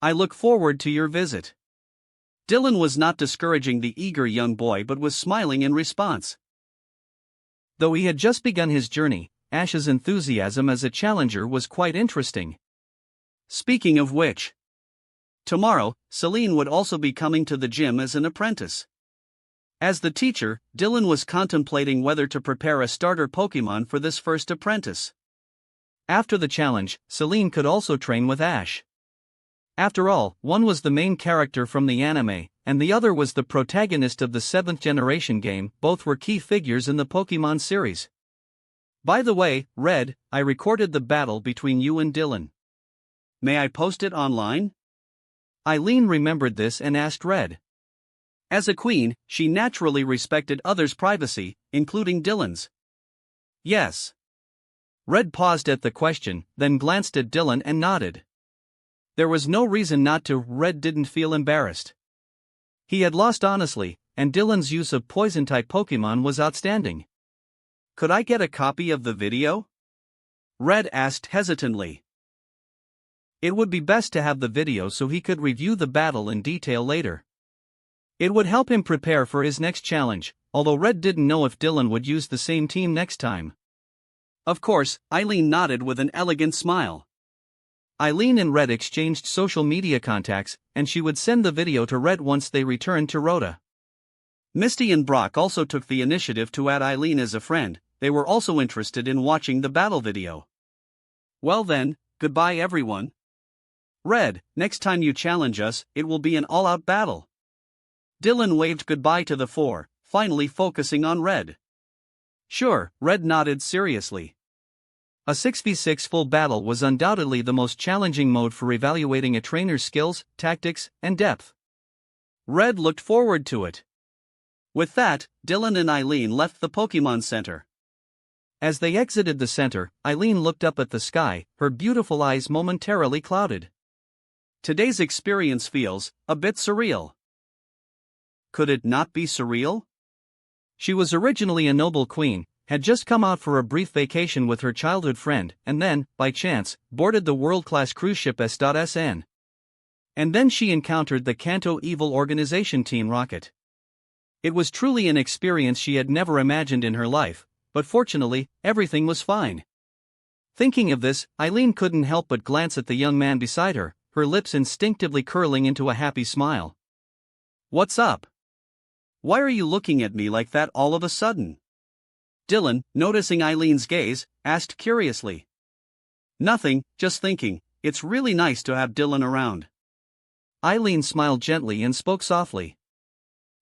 I look forward to your visit. Dylan was not discouraging the eager young boy but was smiling in response. Though he had just begun his journey, Ash's enthusiasm as a challenger was quite interesting. Speaking of which, tomorrow, Celine would also be coming to the gym as an apprentice. As the teacher, Dylan was contemplating whether to prepare a starter Pokemon for this first apprentice. After the challenge, Celine could also train with Ash. After all, one was the main character from the anime, and the other was the protagonist of the 7th generation game. Both were key figures in the Pokemon series. By the way, Red, I recorded the battle between you and Dylan. May I post it online? Eileen remembered this and asked Red. As a queen, she naturally respected others' privacy, including Dylan's. Yes. Red paused at the question, then glanced at Dylan and nodded. There was no reason not to. Red didn't feel embarrassed. He had lost honestly, and Dylan's use of poison-type Pokemon was outstanding. Could I get a copy of the video? Red asked hesitantly. It would be best to have the video so he could review the battle in detail later. It would help him prepare for his next challenge, although Red didn't know if Dylan would use the same team next time. Of course, Eileen nodded with an elegant smile. Eileen and Red exchanged social media contacts, and she would send the video to Red once they returned to Rhoda. Misty and Brock also took the initiative to add Eileen as a friend. They were also interested in watching the battle video. Well then, goodbye everyone. Red, next time you challenge us, it will be an all-out battle. Dylan waved goodbye to the four, finally focusing on Red. Sure, Red nodded seriously. A 6v6 full battle was undoubtedly the most challenging mode for evaluating a trainer's skills, tactics, and depth. Red looked forward to it. With that, Dylan and Eileen left the Pokemon Center. As they exited the center, Eileen looked up at the sky, her beautiful eyes momentarily clouded. Today's experience feels a bit surreal. Could it not be surreal? She was originally a noble queen, had just come out for a brief vacation with her childhood friend, and then, by chance, boarded the world-class cruise ship S.SN. And then she encountered the Kanto evil organization Team Rocket. It was truly an experience she had never imagined in her life, but fortunately, everything was fine. Thinking of this, Eileen couldn't help but glance at the young man beside her, her lips instinctively curling into a happy smile. What's up? Why are you looking at me like that all of a sudden? Dylan, noticing Eileen's gaze, asked curiously. Nothing, just thinking, it's really nice to have Dylan around. Eileen smiled gently and spoke softly.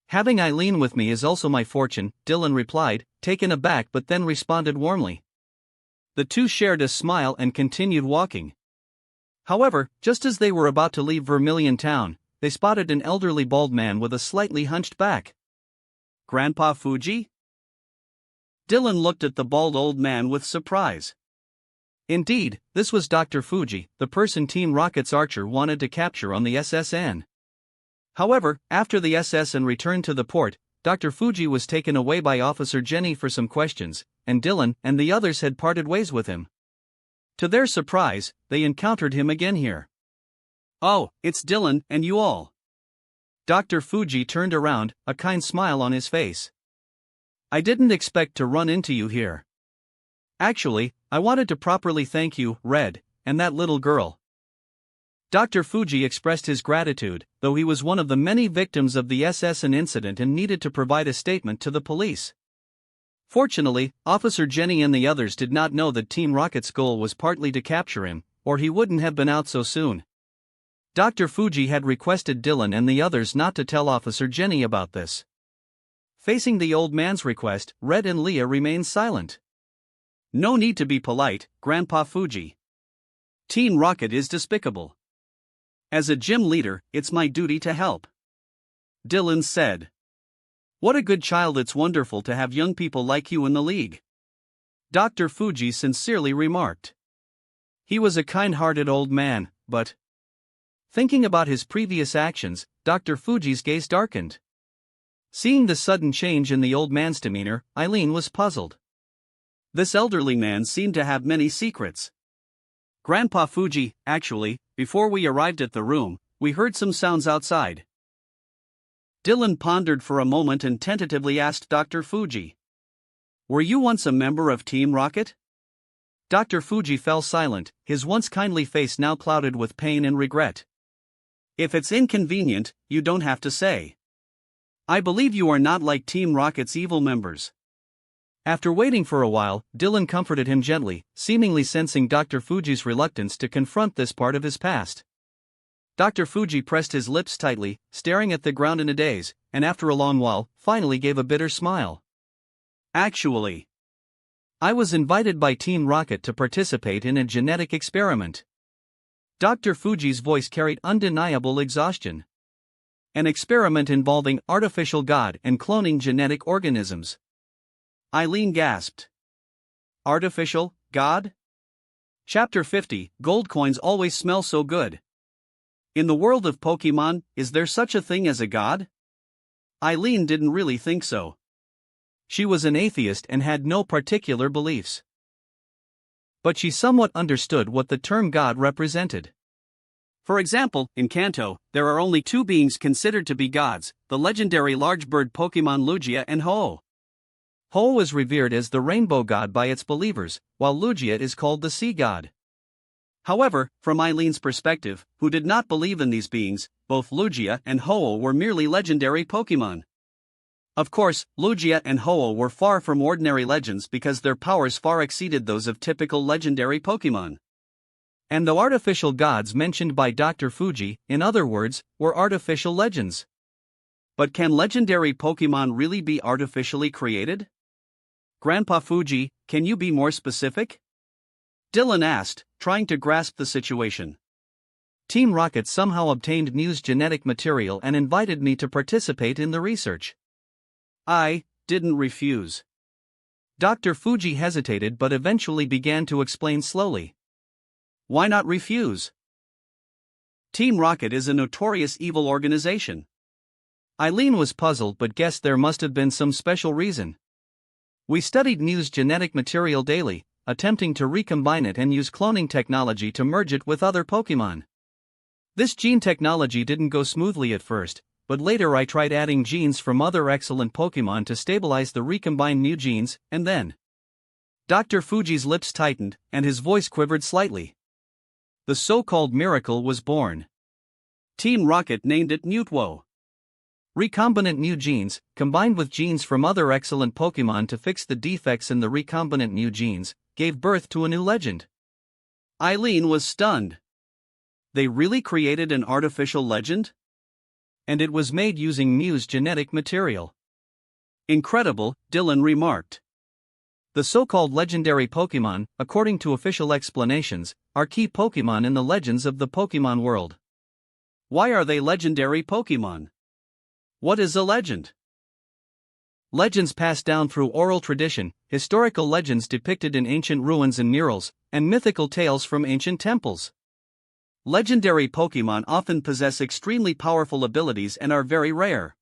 Having Eileen with me is also my fortune, Dylan replied, taken aback but then responded warmly. The two shared a smile and continued walking. However, just as they were about to leave Vermilion Town, they spotted an elderly bald man with a slightly hunched back. Grandpa Fuji? Dylan looked at the bald old man with surprise. Indeed, this was Dr. Fuji, the person Team Rocket's Archer wanted to capture on the SSN. However, after the SSN returned to the port, Dr. Fuji was taken away by Officer Jenny for some questions, and Dylan and the others had parted ways with him. To their surprise, they encountered him again here. Oh, it's Dylan and you all. Dr. Fuji turned around, a kind smile on his face. I didn't expect to run into you here. Actually, I wanted to properly thank you, Red, and that little girl. Dr. Fuji expressed his gratitude, though he was one of the many victims of the SSN incident and needed to provide a statement to the police. Fortunately, Officer Jenny and the others did not know that Team Rocket's goal was partly to capture him, or he wouldn't have been out so soon. Dr. Fuji had requested Dylan and the others not to tell Officer Jenny about this. Facing the old man's request, Red and Leah remained silent. No need to be polite, Grandpa Fuji. Team Rocket is despicable. As a gym leader, it's my duty to help. Dylan said. What a good child, it's wonderful to have young people like you in the league. Dr. Fuji sincerely remarked. He was a kind-hearted old man, but... Thinking about his previous actions, Dr. Fuji's gaze darkened. Seeing the sudden change in the old man's demeanor, Eileen was puzzled. This elderly man seemed to have many secrets. Grandpa Fuji, actually, before we arrived at the room, we heard some sounds outside. Dylan pondered for a moment and tentatively asked Dr. Fuji. Were you once a member of Team Rocket? Dr. Fuji fell silent, his once kindly face now clouded with pain and regret. If it's inconvenient, you don't have to say. I believe you are not like Team Rocket's evil members. After waiting for a while, Dylan comforted him gently, seemingly sensing Dr. Fuji's reluctance to confront this part of his past. Dr. Fuji pressed his lips tightly, staring at the ground in a daze, and after a long while, finally gave a bitter smile. Actually, I was invited by Team Rocket to participate in a genetic experiment. Dr. Fuji's voice carried undeniable exhaustion. An experiment involving artificial God and cloning genetic organisms. Eileen gasped. Artificial God? Chapter 50, Gold coins always smell so good. In the world of Pokemon, is there such a thing as a god? Eileen didn't really think so. She was an atheist and had no particular beliefs. But she somewhat understood what the term god represented. For example, in Kanto, there are only two beings considered to be gods, the legendary large bird Pokemon Lugia and Ho-Oh. Ho-Oh is revered as the rainbow god by its believers, while Lugia is called the sea god. However, from Eileen's perspective, who did not believe in these beings, both Lugia and Ho-Oh were merely legendary Pokemon. Of course, Lugia and Ho-Oh were far from ordinary legends because their powers far exceeded those of typical legendary Pokemon. And the artificial gods mentioned by Dr. Fuji, in other words, were artificial legends. But can legendary Pokemon really be artificially created? Grandpa Fuji, can you be more specific? Dylan asked, trying to grasp the situation. Team Rocket somehow obtained Mew's genetic material and invited me to participate in the research. I didn't refuse. Dr. Fuji hesitated but eventually began to explain slowly. Why not refuse? Team Rocket is a notorious evil organization. Eileen was puzzled but guessed there must have been some special reason. We studied Mew's genetic material daily, attempting to recombine it and use cloning technology to merge it with other Pokemon. This gene technology didn't go smoothly at first, but later I tried adding genes from other excellent Pokemon to stabilize the recombined Mew genes, and then... Dr. Fuji's lips tightened, and his voice quivered slightly. The so-called miracle was born. Team Rocket named it Mutwo. Recombinant Mew genes, combined with genes from other excellent Pokemon to fix the defects in the recombinant Mew genes, gave birth to a new legend. Eileen was stunned. They really created an artificial legend? And it was made using Mew's genetic material. Incredible, Dylan remarked. The so-called legendary Pokemon, according to official explanations, are key Pokemon in the legends of the Pokemon world. Why are they legendary Pokemon? What is a legend? Legends passed down through oral tradition, historical legends depicted in ancient ruins and murals, and mythical tales from ancient temples. Legendary Pokemon often possess extremely powerful abilities and are very rare.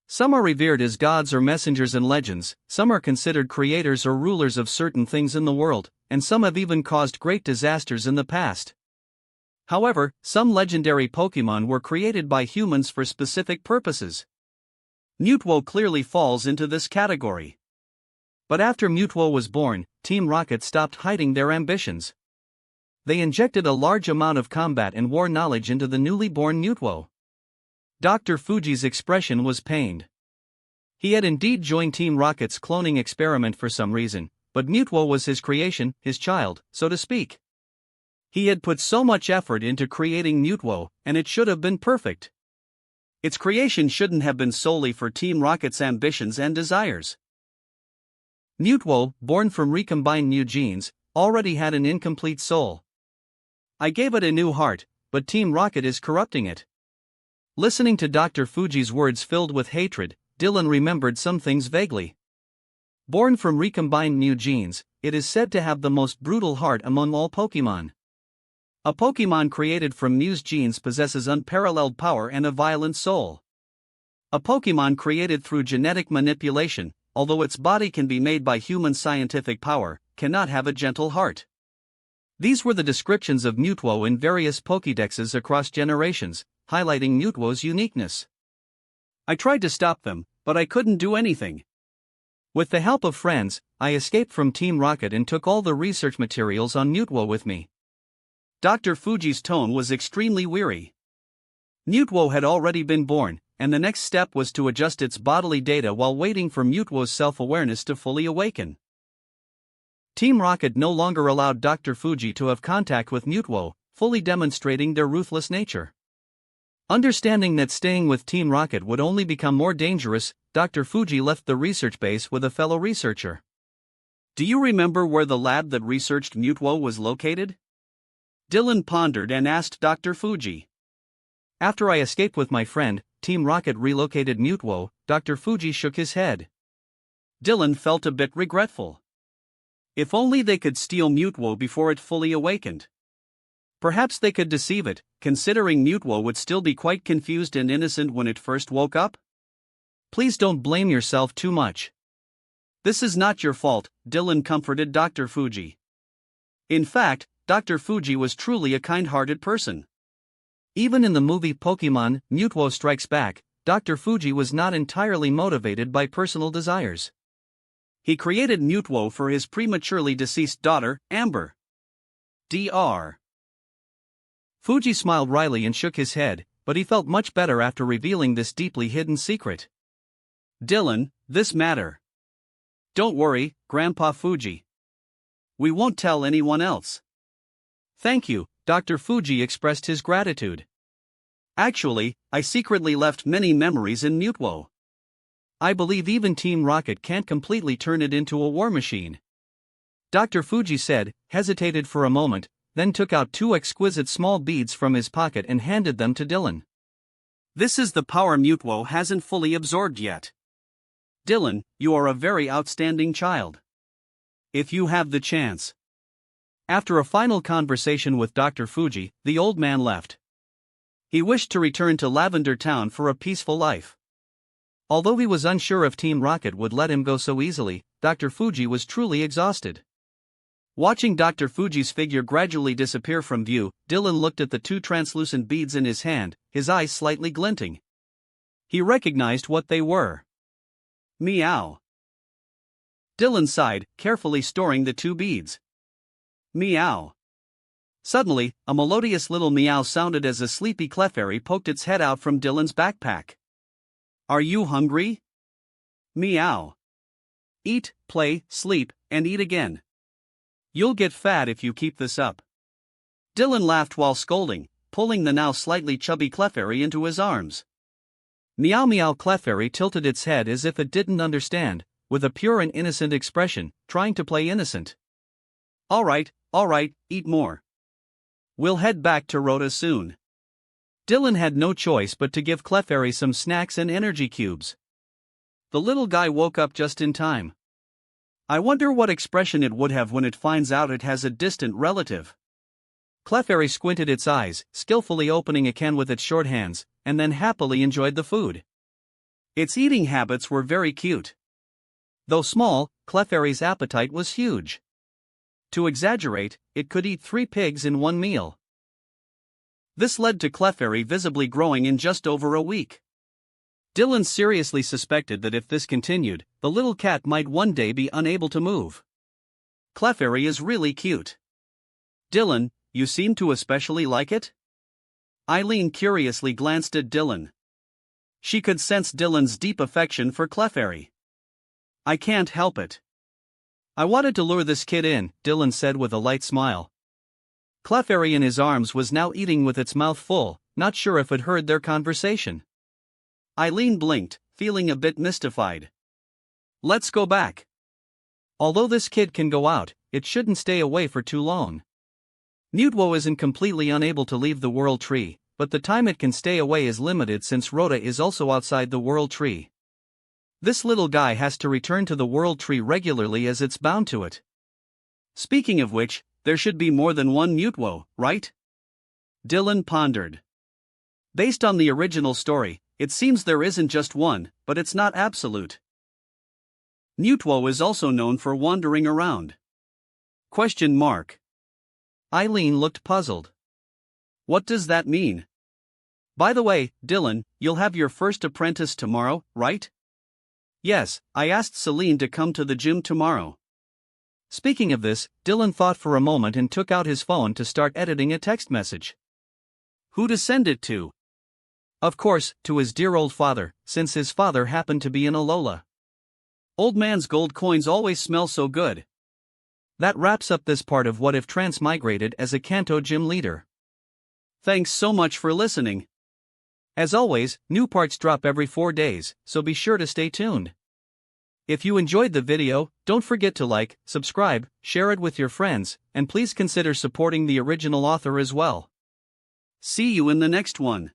Some are revered as gods or messengers in legends, some are considered creators or rulers of certain things in the world, and some have even caused great disasters in the past. However, some legendary Pokemon were created by humans for specific purposes. Mutwo clearly falls into this category. But after Mutwo was born, Team Rocket stopped hiding their ambitions. They injected a large amount of combat and war knowledge into the newly born Mutwo. Dr. Fuji's expression was pained. He had indeed joined Team Rocket's cloning experiment for some reason, but Mutwo was his creation, his child, so to speak. He had put so much effort into creating Mutwo, and it should have been perfect. Its creation shouldn't have been solely for Team Rocket's ambitions and desires. Mutwo, born from recombined new genes, already had an incomplete soul. I gave it a new heart, but Team Rocket is corrupting it. Listening to Dr. Fuji's words filled with hatred, Dylan remembered some things vaguely. Born from recombined new genes, it is said to have the most brutal heart among all Pokemon. A Pokemon created from Mew's genes possesses unparalleled power and a violent soul. A Pokemon created through genetic manipulation, although its body can be made by human scientific power, cannot have a gentle heart. These were the descriptions of Mutwo in various Pokédexes across generations, highlighting Mutwo's uniqueness. I tried to stop them, but I couldn't do anything. With the help of friends, I escaped from Team Rocket and took all the research materials on Mutwo with me. Dr. Fuji's tone was extremely weary. Mutwo had already been born, and the next step was to adjust its bodily data while waiting for Mutwo's self-awareness to fully awaken. Team Rocket no longer allowed Dr. Fuji to have contact with Mutwo, fully demonstrating their ruthless nature. Understanding that staying with Team Rocket would only become more dangerous, Dr. Fuji left the research base with a fellow researcher. Do you remember where the lab that researched Mutwo was located? Dylan pondered and asked Dr. Fuji. After I escaped with my friend, Team Rocket relocated Mutwo. Dr. Fuji shook his head. Dylan felt a bit regretful. If only they could steal Mutwo before it fully awakened. Perhaps they could deceive it, considering Mutwo would still be quite confused and innocent when it first woke up. Please don't blame yourself too much. This is not your fault, Dylan comforted Dr. Fuji. In fact, Dr. Fuji was truly a kind-hearted person. Even in the movie Pokemon, Mutwo Strikes Back, Dr. Fuji was not entirely motivated by personal desires. He created Mutwo for his prematurely deceased daughter, Amber. Dr. Fuji smiled wryly and shook his head, but he felt much better after revealing this deeply hidden secret. Dylan, this matter. Don't worry, Grandpa Fuji. We won't tell anyone else. Thank you, Dr. Fuji expressed his gratitude. Actually, I secretly left many memories in Mutwo. I believe even Team Rocket can't completely turn it into a war machine. Dr. Fuji said, hesitated for a moment, then took out 2 exquisite small beads from his pocket and handed them to Dylan. This is the power Mutwo hasn't fully absorbed yet. Dylan, you are a very outstanding child. If you have the chance. After a final conversation with Dr. Fuji, the old man left. He wished to return to Lavender Town for a peaceful life. Although he was unsure if Team Rocket would let him go so easily, Dr. Fuji was truly exhausted. Watching Dr. Fuji's figure gradually disappear from view, Dylan looked at the 2 translucent beads in his hand, his eyes slightly glinting. He recognized what they were. Meow. Dylan sighed, carefully storing the 2 beads. Meow. Suddenly, a melodious little meow sounded as a sleepy Clefairy poked its head out from Dylan's backpack. Are you hungry? Meow. Eat, play, sleep, and eat again. You'll get fat if you keep this up. Dylan laughed while scolding, pulling the now slightly chubby Clefairy into his arms. Meow Meow Clefairy tilted its head as if it didn't understand, with a pure and innocent expression, trying to play innocent. All right, eat more. We'll head back to Rhoda soon. Dylan had no choice but to give Clefairy some snacks and energy cubes. The little guy woke up just in time. I wonder what expression it would have when it finds out it has a distant relative. Clefairy squinted its eyes, skillfully opening a can with its short hands, and then happily enjoyed the food. Its eating habits were very cute. Though small, Clefairy's appetite was huge. To exaggerate, it could eat 3 pigs in one meal. This led to Clefairy visibly growing in just over a week. Dylan seriously suspected that if this continued, the little cat might one day be unable to move. Clefairy is really cute. Dylan, you seem to especially like it? Eileen curiously glanced at Dylan. She could sense Dylan's deep affection for Clefairy. I can't help it. I wanted to lure this kid in, Dylan said with a light smile. Clefairy in his arms was now eating with its mouth full, not sure if it heard their conversation. Eileen blinked, feeling a bit mystified. Let's go back. Although this kid can go out, it shouldn't stay away for too long. Newtwo isn't completely unable to leave the World Tree, but the time it can stay away is limited since Rhoda is also outside the World Tree. This little guy has to return to the World Tree regularly as it's bound to it. Speaking of which, there should be more than one Newtwo, right? Dylan pondered. Based on the original story, it seems there isn't just one, but it's not absolute. Newtwo is also known for wandering around. Question mark. Eileen looked puzzled. What does that mean? By the way, Dylan, you'll have your first apprentice tomorrow, right? Yes, I asked Celine to come to the gym tomorrow. Speaking of this, Dylan thought for a moment and took out his phone to start editing a text message. Who to send it to? Of course, to his dear old father, since his father happened to be in Alola. Old man's gold coins always smell so good. That wraps up this part of What If Transmigrated as a Kanto gym leader. Thanks so much for listening. As always, new parts drop every 4 days, so be sure to stay tuned. If you enjoyed the video, don't forget to like, subscribe, share it with your friends, and please consider supporting the original author as well. See you in the next one.